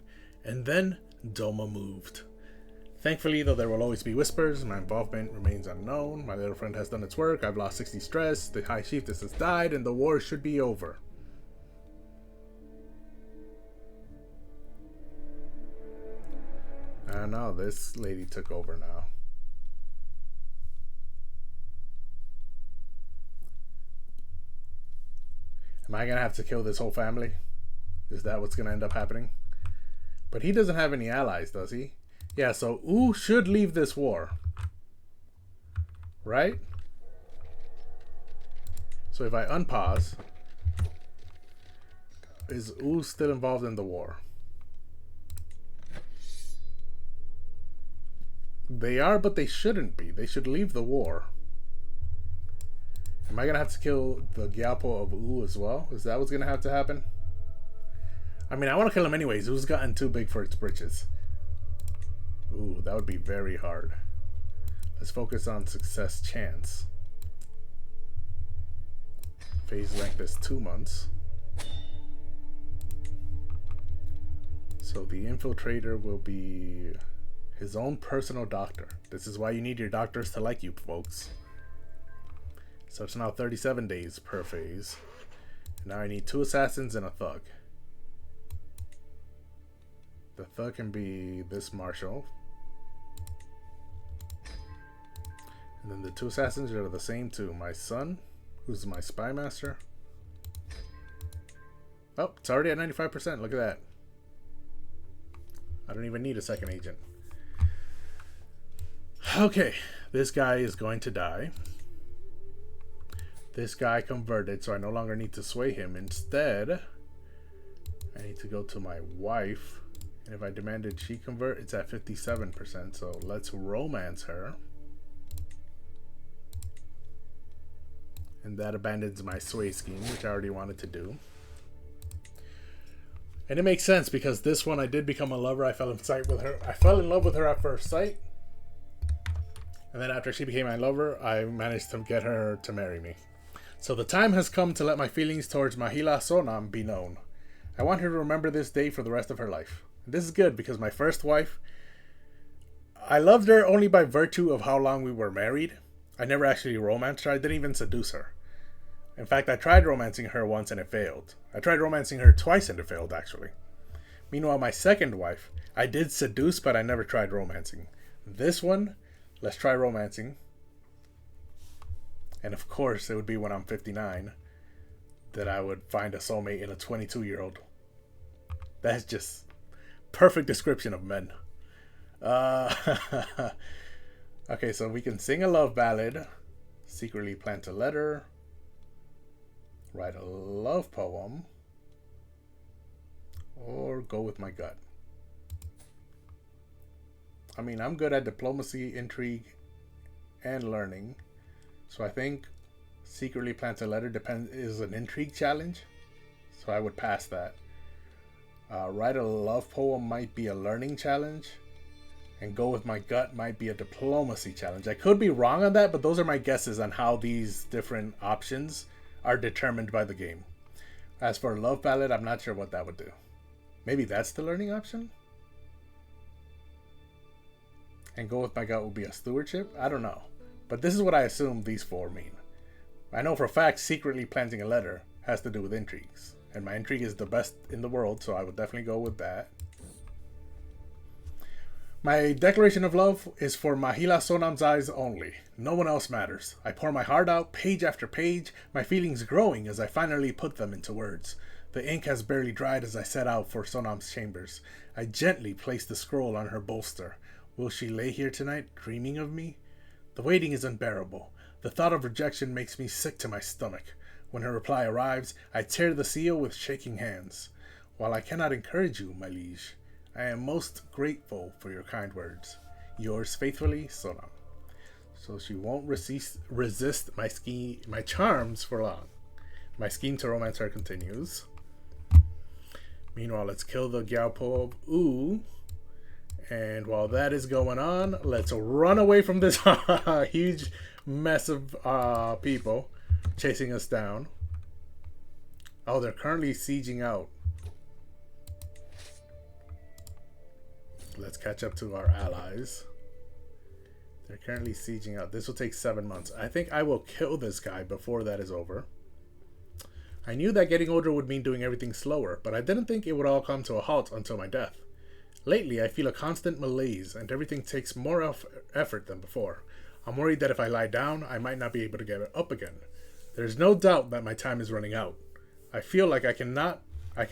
And then Doma moved. Thankfully, though there will always be whispers, my involvement remains unknown. My little friend has done its work. I've lost 60 stress. The High Chiefess has died, and the war should be over. I know, this lady took over now. Am I going to have to kill this whole family? Is that what's going to end up happening? But he doesn't have any allies, does he? Yeah, so U should leave this war. Right? So if I unpause, is U still involved in the war? They are, but they shouldn't be. They should leave the war. Am I going to have to kill the Gyalpo of U as well? Is that what's going to have to happen? I mean, I want to kill him anyways. U's gotten too big for its britches. Ooh, that would be very hard. Let's focus on success chance. Phase length is 2 months. So the infiltrator will be his own personal doctor. This is why you need your doctors to like you, folks. So it's now 37 days per phase. Now I need 2 assassins and a thug. The thug can be this marshal. And then the 2 assassins are the same too. My son, who's my spy master. Oh, it's already at 95%. Look at that. I don't even need a second agent. Okay, this guy is going to die. This guy converted, so I no longer need to sway him. Instead, I need to go to my wife. And if I demanded she convert, it's at 57%. So let's romance her. And that abandons my sway scheme, which I already wanted to do. And it makes sense because this one I did become a lover. I fell in love with her at first sight. And then after she became my lover, I managed to get her to marry me. So the time has come to let my feelings towards Mahila Sonam be known. I want her to remember this day for the rest of her life. And this is good because my first wife, I loved her only by virtue of how long we were married. I never actually romanced her. I didn't even seduce her. In fact, I tried romancing her once and it failed. I tried romancing her twice and it failed, actually. Meanwhile, my second wife, I did seduce, but I never tried romancing. This one, let's try romancing. And of course, it would be when I'm 59 that I would find a soulmate in a 22-year-old. That's just perfect description of men. Okay, so we can sing a love ballad, secretly plant a letter, write a love poem, or go with my gut. I mean, I'm good at diplomacy, intrigue, and learning. So I think secretly plant a letter is an intrigue challenge. So I would pass that. Write a love poem might be a learning challenge. And go with my gut might be a diplomacy challenge. I could be wrong on that, but those are my guesses on how these different options are determined by the game. As for love ballad, I'm not sure what that would do. Maybe that's the learning option? And go with my gut will be a stewardship? I don't know. But this is what I assume these 4 mean. I know for a fact secretly planting a letter has to do with intrigues. And my intrigue is the best in the world, so I would definitely go with that. My declaration of love is for Mahila Sonam's eyes only. No one else matters. I pour my heart out, page after page, my feelings growing as I finally put them into words. The ink has barely dried as I set out for Sonam's chambers. I gently place the scroll on her bolster. Will she lay here tonight, dreaming of me? The waiting is unbearable. The thought of rejection makes me sick to my stomach. When her reply arrives, I tear the seal with shaking hands. While I cannot encourage you, my liege, I am most grateful for your kind words. Yours faithfully, Sonam. So she won't resist my charms for long. My scheme to romance her continues. Meanwhile, let's kill the Gyalpo of Ooh. And while that is going on, let's run away from this huge mess of people chasing us down. Oh, they're currently sieging out. Let's catch up to our allies. They're currently sieging out. This will take 7 months. I think I will kill this guy before that is over. I knew that getting older would mean doing everything slower, but I didn't think it would all come to a halt until my death. Lately, I feel a constant malaise, and everything takes more effort than before. I'm worried that if I lie down, I might not be able to get up again. There's no doubt that my time is running out. I feel like I can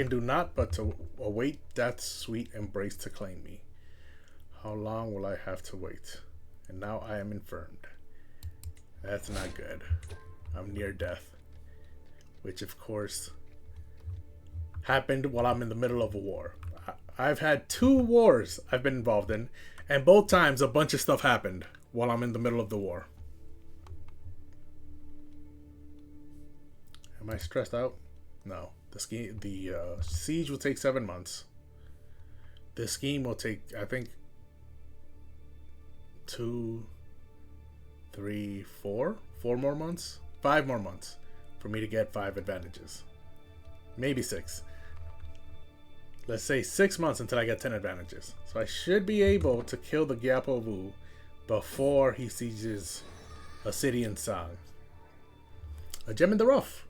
do not but to await death's sweet embrace to claim me. How long will I have to wait? And now I am infirmed. That's not good. I'm near death. Which, of course, happened while I'm in the middle of a war. I've had 2 wars I've been involved in, and both times a bunch of stuff happened while I'm in the middle of the war. Am I stressed out? No. The siege will take 7 months. The scheme will take, I think, 2, 3, 4 more months? 5 more months for me to get 5 advantages. Maybe 6. Let's say 6 months until I get 10 advantages. So I should be able to kill the Gyalpo Vu before he sieges a city in Sang. A gem in the rough.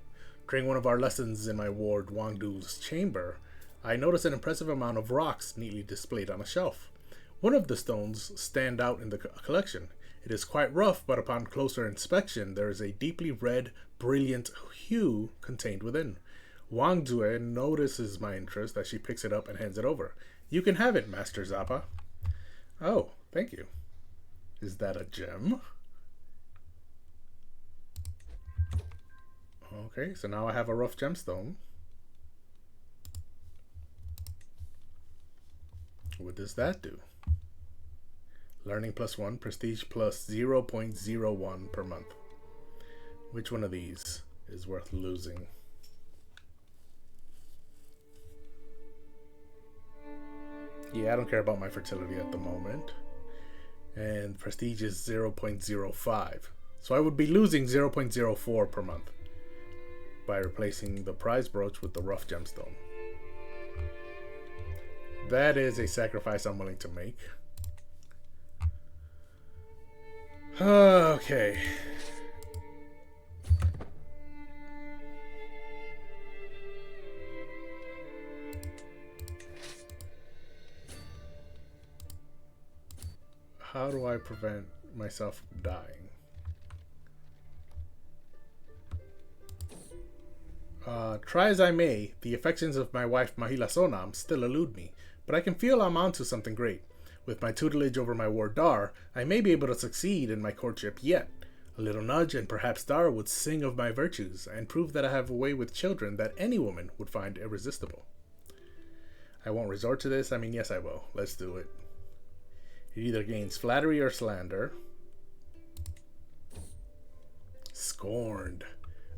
During one of our lessons in my ward Wangdu's chamber, I noticed an impressive amount of rocks neatly displayed on a shelf. One of the stones stand out in the collection. It is quite rough, but upon closer inspection, there is a deeply red, brilliant hue contained within. Wang Zue notices my interest as she picks it up and hands it over. You can have it, Master Zappa. Oh, thank you. Is that a gem? Okay, so now I have a rough gemstone. What does that do? Learning +1, prestige plus 0.01 per month. Which one of these is worth losing? Yeah, I don't care about my fertility at the moment. And prestige is 0.05. So I would be losing 0.04 per month by replacing the prize brooch with the rough gemstone. That is a sacrifice I'm willing to make. Okay. How do I prevent myself from dying? Try as I may, the affections of my wife Mahila Sonam still elude me, but I can feel I'm onto something great. With my tutelage over my ward Dar, I may be able to succeed in my courtship yet. A little nudge and perhaps Dar would sing of my virtues and prove that I have a way with children that any woman would find irresistible. I won't resort to this. I mean, yes, I will. Let's do it. It either gains flattery or slander. Scorned.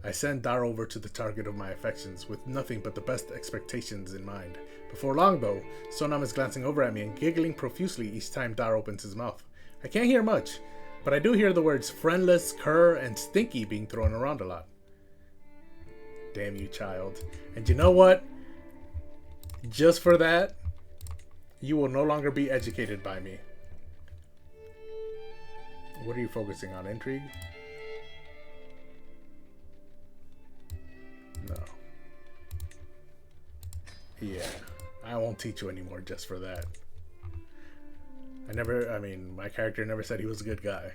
I send Dar over to the target of my affections with nothing but the best expectations in mind. Before long, though, Sonam is glancing over at me and giggling profusely each time Dar opens his mouth. I can't hear much, but I do hear the words friendless, cur, and stinky being thrown around a lot. Damn you, child. And you know what? Just for that, you will no longer be educated by me. What are you focusing on? Intrigue? No. Yeah. I won't teach you anymore just for that. My character never said he was a good guy.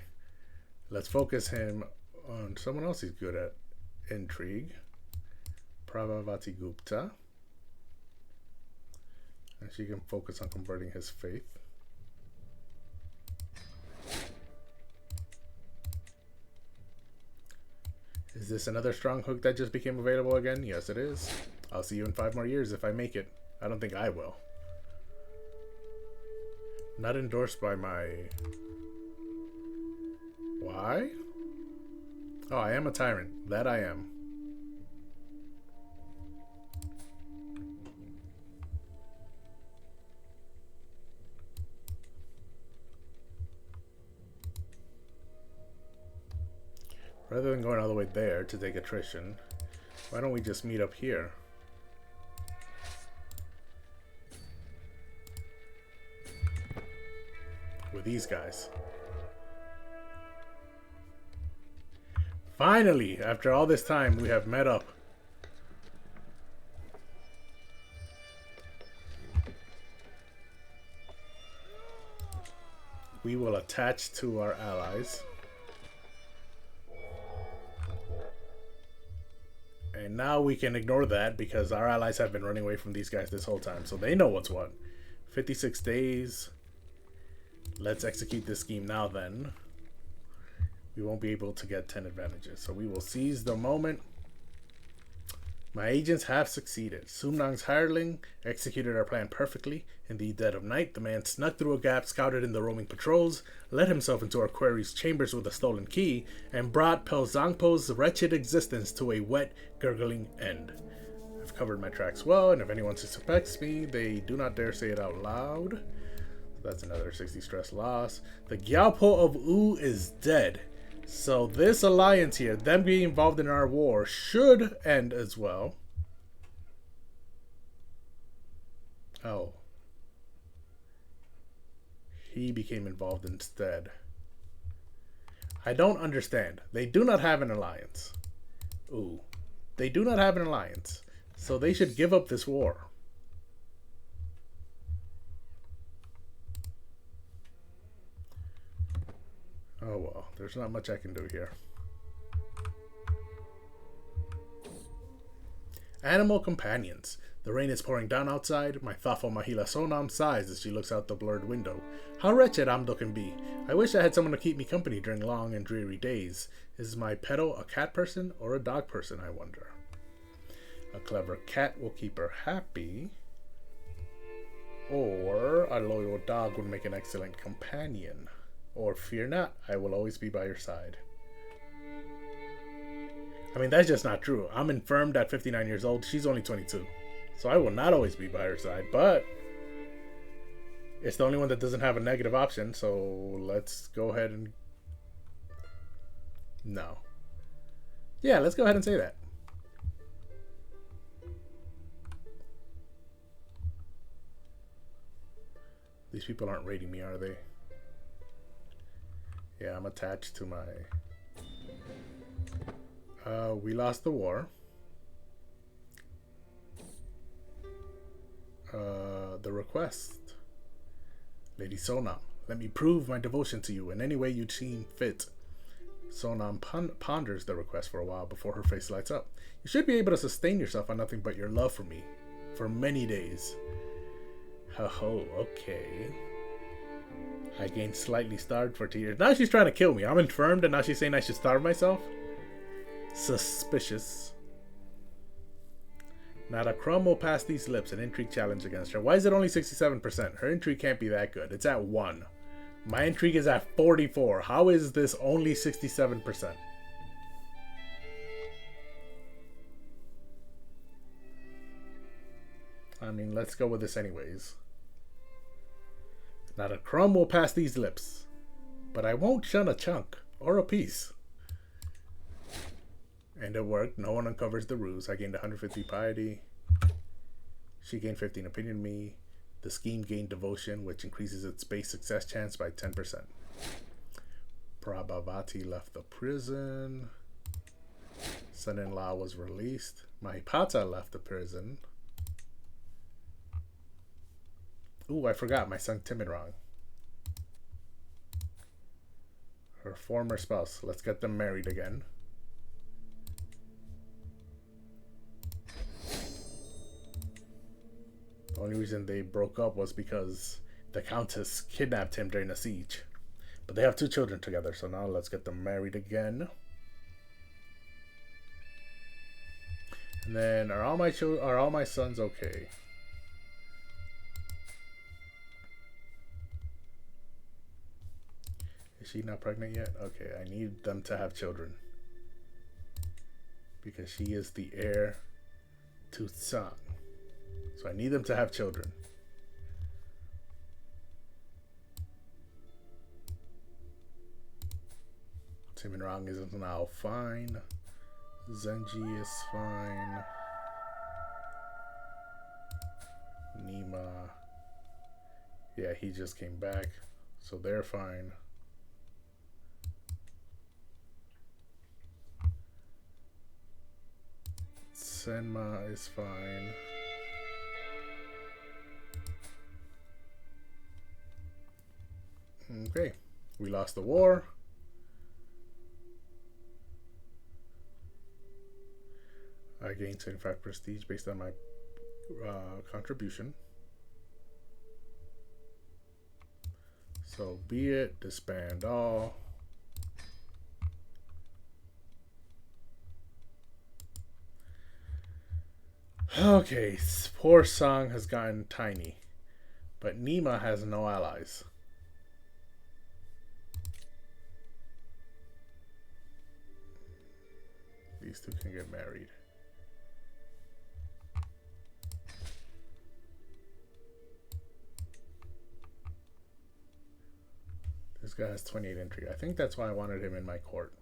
Let's focus him on someone else he's good at. Intrigue. Pravavati Gupta. And she can focus on converting his faith. Is this another strong hook that just became available again? Yes, it is. I'll see you in 5 more years if I make it. I don't think I will. Not endorsed by my... Why? Oh, I am a tyrant. That I am. Rather than going all the way there to take attrition, why don't we just meet up here? With these guys. Finally, after all this time, we have met up. We will attach to our allies. And now we can ignore that because our allies have been running away from these guys this whole time. So they know what's what. 56 days. Let's execute this scheme now then. We won't be able to get 10 advantages. So we will seize the moment. My agents have succeeded. Sumnang's hireling executed our plan perfectly. In the dead of night, the man snuck through a gap, scouted in the roaming patrols, let himself into our quarry's chambers with a stolen key, and brought Pelzangpo's wretched existence to a wet, gurgling end. I've covered my tracks well, and if anyone suspects me, they do not dare say it out loud. That's another 60 stress loss. The Gyalpo of U is dead. So this alliance here, them being involved in our war, should end as well. Oh. He became involved instead. I don't understand. They do not have an alliance. Ooh. They do not have an alliance. So they should give up this war. Oh well, there's not much I can do here. Animal companions. The rain is pouring down outside. My thoughtful Mahila Sonam sighs as she looks out the blurred window. How wretched Amdo can be. I wish I had someone to keep me company during long and dreary days. Is my pedo a cat person or a dog person, I wonder? A clever cat will keep her happy. Or a loyal dog would make an excellent companion. Or fear not, I will always be by your side. I mean, that's just not true. I'm infirmed at 59 years old. She's only 22. So I will not always be by her side. But it's the only one that doesn't have a negative option. So let's go ahead and... No. Yeah, let's go ahead and say that. These people aren't rating me, are they? Yeah, I'm attached to my... we lost the war. The request. Lady Sonam, let me prove my devotion to you in any way you seem fit. Sonam ponders the request for a while before her face lights up. You should be able to sustain yourself on nothing but your love for me. For many days. Oh, okay. I gained slightly starved for 2 years. Now she's trying to kill me. I'm infirmed and now she's saying I should starve myself? Suspicious. Not a crumb will pass these lips. An intrigue challenge against her. Why is it only 67%? Her intrigue can't be that good. It's at 1. My intrigue is at 44. How is this only 67%? I mean, let's go with this anyways. Not a crumb will pass these lips, but I won't shun a chunk or a piece. And it worked. No one uncovers the ruse. I gained 150 piety. She gained 15 opinion me. The scheme gained devotion, which increases its base success chance by 10%. Prabhavati left the prison. Son-in-law was released. Mahipata left the prison. Ooh, I forgot my son Timirong. Her former spouse. Let's get them married again. The only reason they broke up was because the Countess kidnapped him during a siege. But they have 2 children together, so now let's get them married again. And then are all my sons okay? Is she not pregnant yet? Okay, I need them to have children. Because she is the heir to Tsang. So I need them to have children. Tim and Rang is now fine. Zenji is fine. Nima. Yeah, he just came back. So they're fine. Senma is fine. Okay, we lost the war. I gained 75 prestige based on my contribution. So be it, disband all. Okay, poor Sang has gotten tiny, but Nima has no allies. These 2 can get married. This guy has 28 entry. I think that's why I wanted him in my court.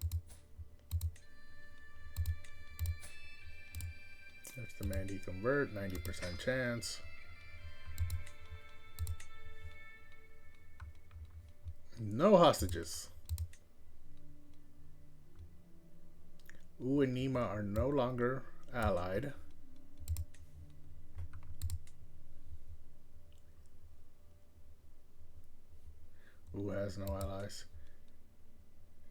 Next demand he convert, 90% chance. No hostages. Wu and Nima are no longer allied. Wu has no allies.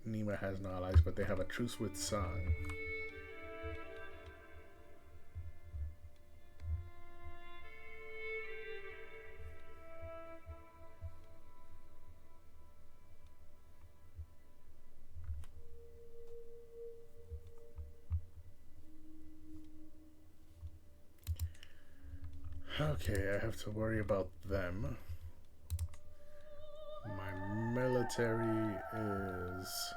Nima has no allies, but they have a truce with Sang. Okay, I have to worry about them. My military is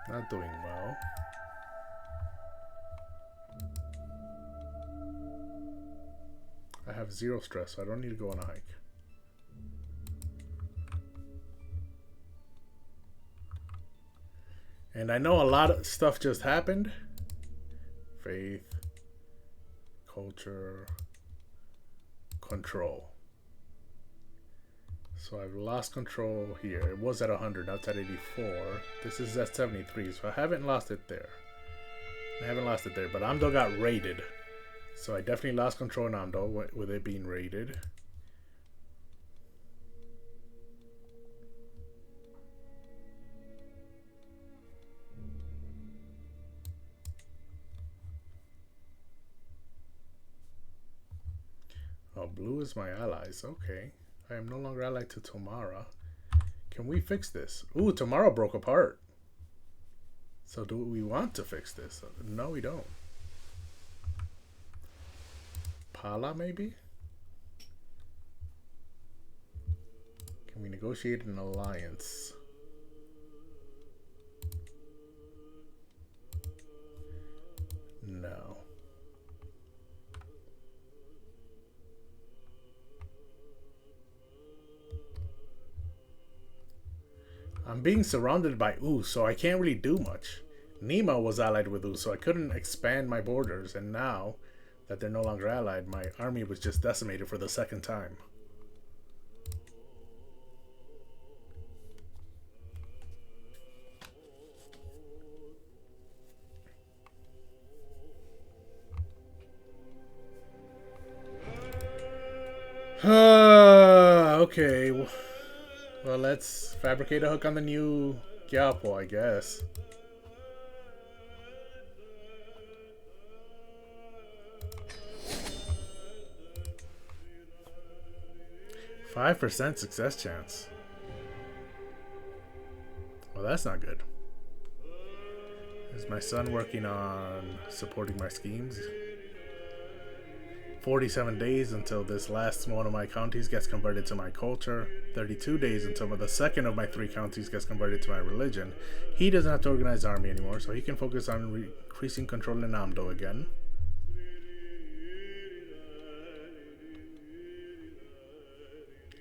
not doing well. I have 0 stress, so I don't need to go on a hike. And I know a lot of stuff just happened. Faith, culture, control. So I've lost control here. It was at 100, now it's at 84. This is at 73, so I haven't lost it there. But Amdo got raided. So I definitely lost control in Amdo with it being raided. Oh, blue is my allies. Okay. I am no longer allied to Tomara. Can we fix this? Ooh, Tomara broke apart. So do we want to fix this? No, we don't. Pala, maybe? Can we negotiate an alliance? No. I'm being surrounded by U, so I can't really do much. Nima was allied with U, so I couldn't expand my borders, and now that they're no longer allied, my army was just decimated for the 2nd time. Okay. Well, let's fabricate a hook on the new Gyalpo, I guess. 5% success chance. Well, that's not good. Is my son working on supporting my schemes? 47 days until this last one of my counties gets converted to my culture. 32 days until the second of my 3 counties gets converted to my religion. He doesn't have to organize army anymore, so he can focus on increasing control in Amdo again.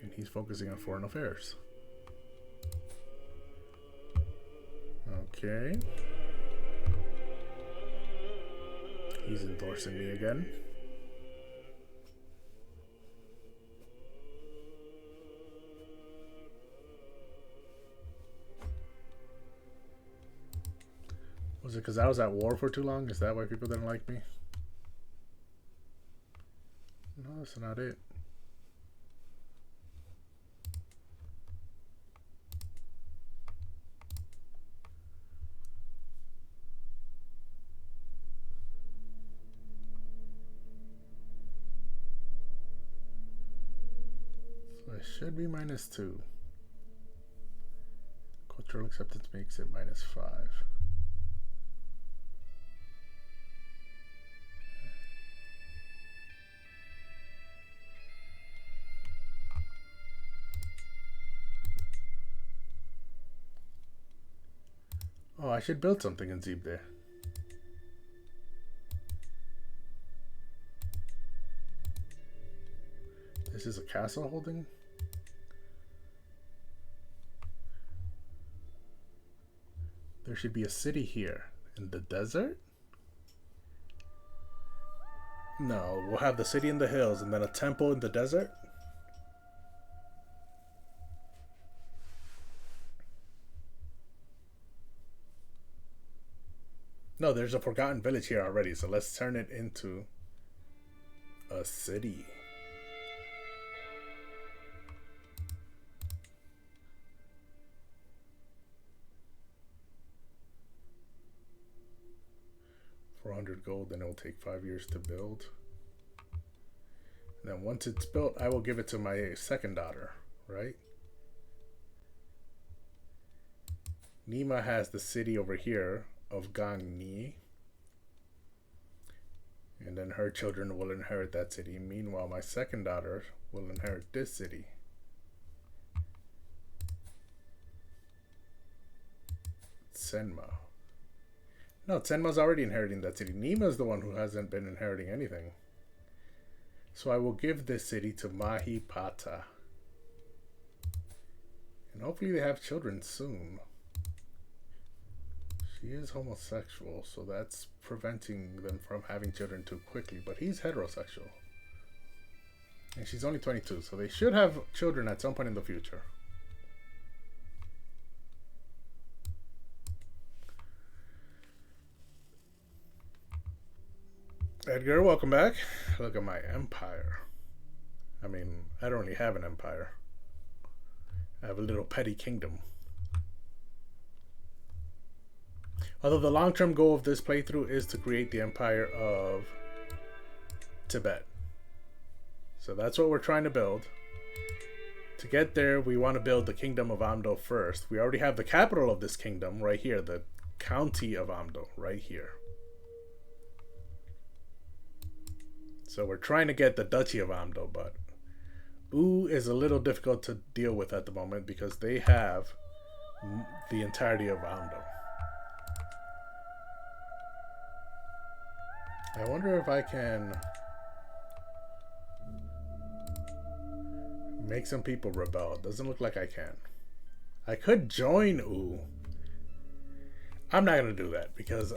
And he's focusing on foreign affairs. Okay. He's endorsing me again. Was it because I was at war for too long? Is that why people didn't like me? No, that's not it. So it should be -2. Cultural acceptance makes it -5. Oh, I should build something in Zeeb there. This is a castle holding? There should be a city here. In the desert? No, we'll have the city in the hills and then a temple in the desert? No, there's a forgotten village here already, so let's turn it into a city. $400 gold, then it will take 5 years to build. And then once it's built, I will give it to my second daughter, right? Nima has the city over here of Gangni, and then her children will inherit that city. Meanwhile, my second daughter will inherit this city. Senma. No, Senma's already inheriting that city. Nima's the one who hasn't been inheriting anything. So I will give this city to Mahipata. And hopefully they have children soon. She is homosexual, so that's preventing them from having children too quickly. But he's heterosexual. And she's only 22, so they should have children at some point in the future. Edgar, welcome back. Look at my empire. I mean, I don't really have an empire. I have a little petty kingdom. Although the long-term goal of this playthrough is to create the empire of Tibet. So that's what we're trying to build. To get there, we want to build the kingdom of Amdo first. We already have the capital of this kingdom right here, the county of Amdo right here. So we're trying to get the Duchy of Amdo, but U is a little difficult to deal with at the moment because they have the entirety of Amdo. I wonder if I can make some people rebel. Doesn't look like I can. I could join U. I'm not going to do that because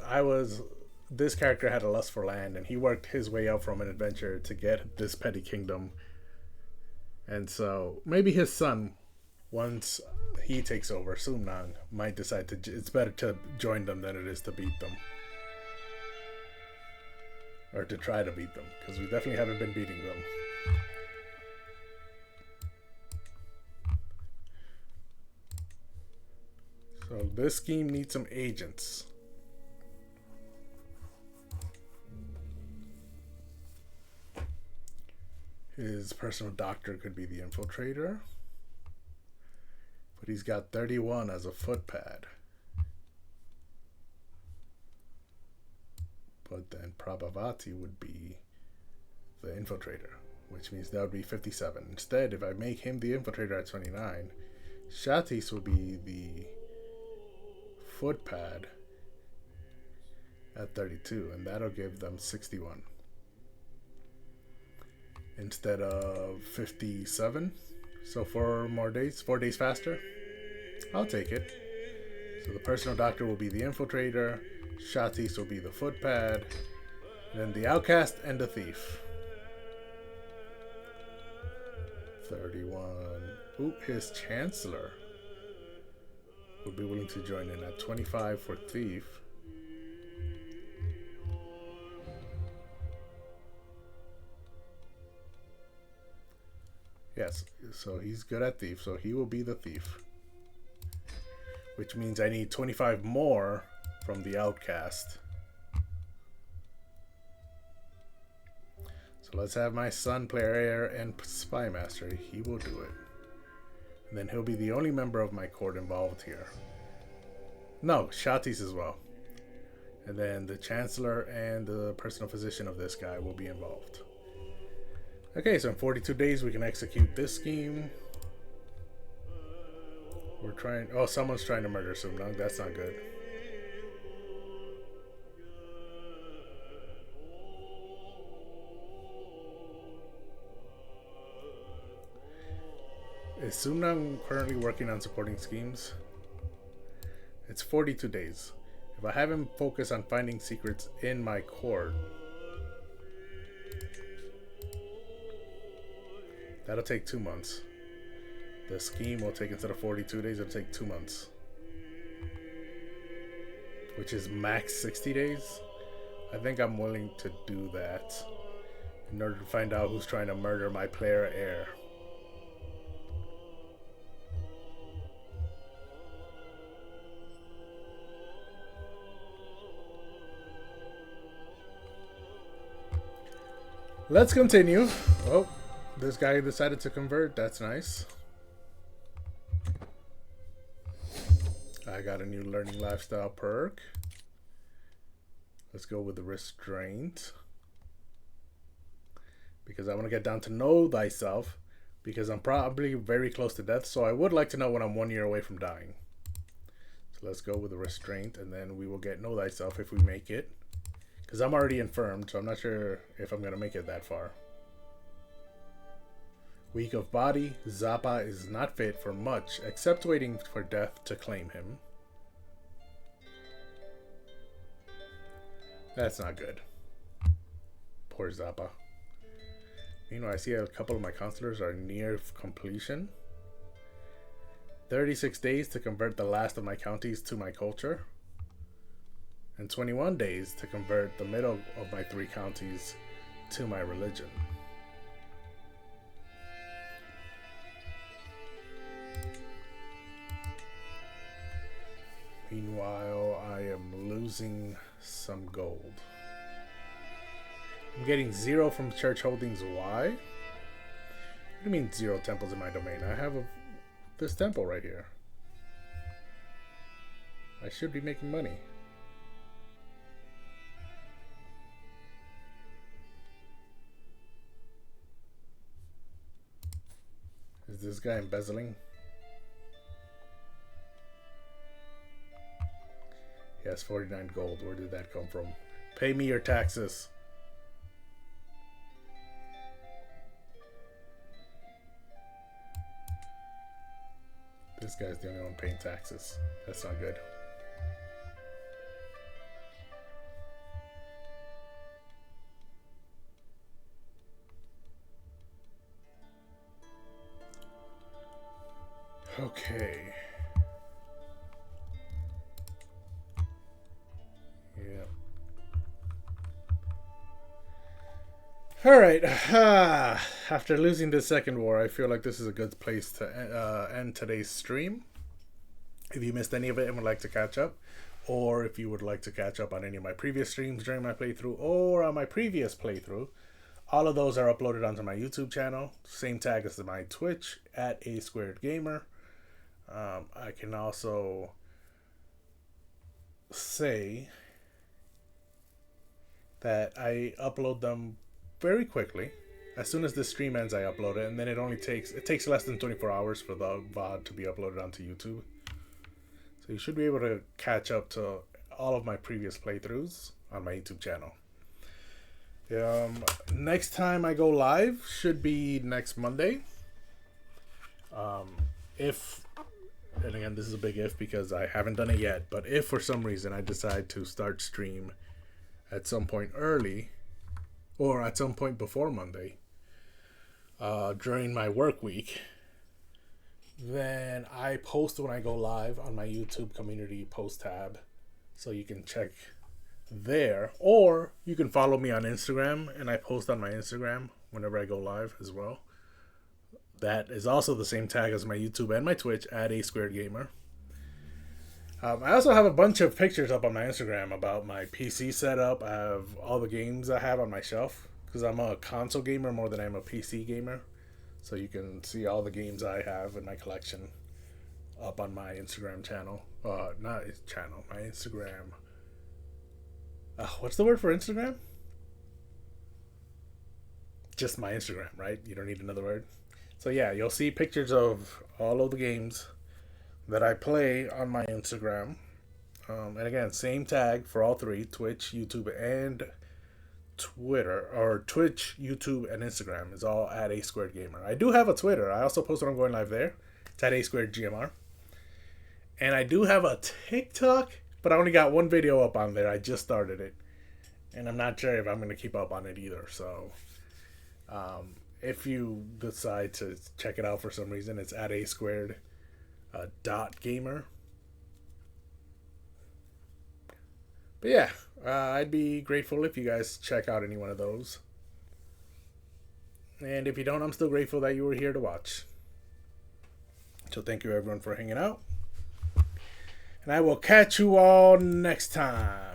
this character had a lust for land and he worked his way up from an adventure to get this petty kingdom. And so maybe his son, once he takes over, Sumnang, might decide it's better to join them than it is to beat them. Or to try to beat them, because we definitely haven't been beating them. So this scheme needs some agents. His personal doctor could be the infiltrator. But he's got 31 as a footpad. But then Prabhavati would be the infiltrator, which means that would be 57. Instead, if I make him the infiltrator at 29, Shatis will be the footpad at 32, and that'll give them 61 instead of 57. So 4 more days, 4 days faster. I'll take it. So the personal doctor will be the infiltrator, Shatis will be the footpad, and then the outcast and the thief. 31. Ooh, his chancellor would be willing to join in at 25 for thief. Yes, so he's good at thief, so he will be the thief. Which means I need 25 more from the outcast. So let's have my son play heir and spy master. He will do it. And then he'll be the only member of my court involved here. No, Shatis as well. And then the chancellor and the personal physician of this guy will be involved. Okay, so in 42 days we can execute this scheme. We're trying... Oh, someone's trying to murder Sumnang. That's not good. Is Sumnang currently working on supporting schemes? It's 42 days. If I have him focus on finding secrets in my court, that'll take 2 months. The scheme will take, instead of 42 days, it'll take 2 months. Which is max 60 days. I think I'm willing to do that in order to find out who's trying to murder my player heir. Let's continue. Oh, this guy decided to convert. That's nice. I got a new learning lifestyle perk. Let's go with the restraint. Because I want to get down to know thyself. Because I'm probably very close to death. So I would like to know when I'm 1 year away from dying. So let's go with the restraint. And then we will get know thyself if we make it. Because I'm already infirmed, so I'm not sure if I'm going to make it that far. Weak of body, Zappa is not fit for much, except waiting for death to claim him. That's not good. Poor Zappa. Meanwhile, I see a couple of my counselors are near completion. 36 days to convert the last of my counties to my culture. And 21 days to convert the middle of my 3 counties to my religion. Meanwhile, I am losing some gold. I'm getting 0 from church holdings. Why? What do you mean 0 temples in my domain? I have this temple right here. I should be making money. Is this guy embezzling? He has 49 gold. Where did that come from? Pay me your taxes. This guy's the only one paying taxes. That's not good. Okay. Yeah. All right. After losing the second war, I feel like this is a good place to end today's stream. If you missed any of it and would like to catch up, or if you would like to catch up on any of my previous streams during my playthrough or on my previous playthrough, All of those are uploaded onto my YouTube channel. Same tag as my Twitch at A Squared Gamer. I can also say that I upload them very quickly. As soon as the stream ends, I upload it, and then it takes less than 24 hours for the VOD to be uploaded onto YouTube. So you should be able to catch up to all of my previous playthroughs on my YouTube channel. Next time I go live should be next Monday. If, and again, this is a big if because I haven't done it yet, but if for some reason I decide to start stream at some point early or at some point before Monday during my work week, then I post when I go live on my YouTube community post tab, so you can check there, or you can follow me on Instagram, and I post on my Instagram whenever I go live as well. That is also the same tag as my YouTube and my Twitch at A Squared Gamer. I also have a bunch of pictures up on my Instagram about my PC setup. I have all the games I have on my shelf because I'm a console gamer more than I'm a PC gamer. So you can see all the games I have in my collection up on my Instagram channel. Not channel, my Instagram. What's the word for Instagram? Just my Instagram, right? You don't need another word. So yeah, you'll see pictures of all of the games that I play on my Instagram. And again, same tag for all three: Twitch, YouTube, and Twitter. Or Twitch, YouTube, and Instagram is all at A Squared Gamer. I do have a Twitter. I also post when I'm going live there. It's at A Squared GMR. And I do have a TikTok, but I only got one video up on there. I just started it. And I'm not sure if I'm going to keep up on it either. So if you decide to check it out for some reason, it's at A Squared .gamer. But yeah, I'd be grateful if you guys check out any one of those. And if you don't, I'm still grateful that you were here to watch. So thank you everyone for hanging out. And I will catch you all next time.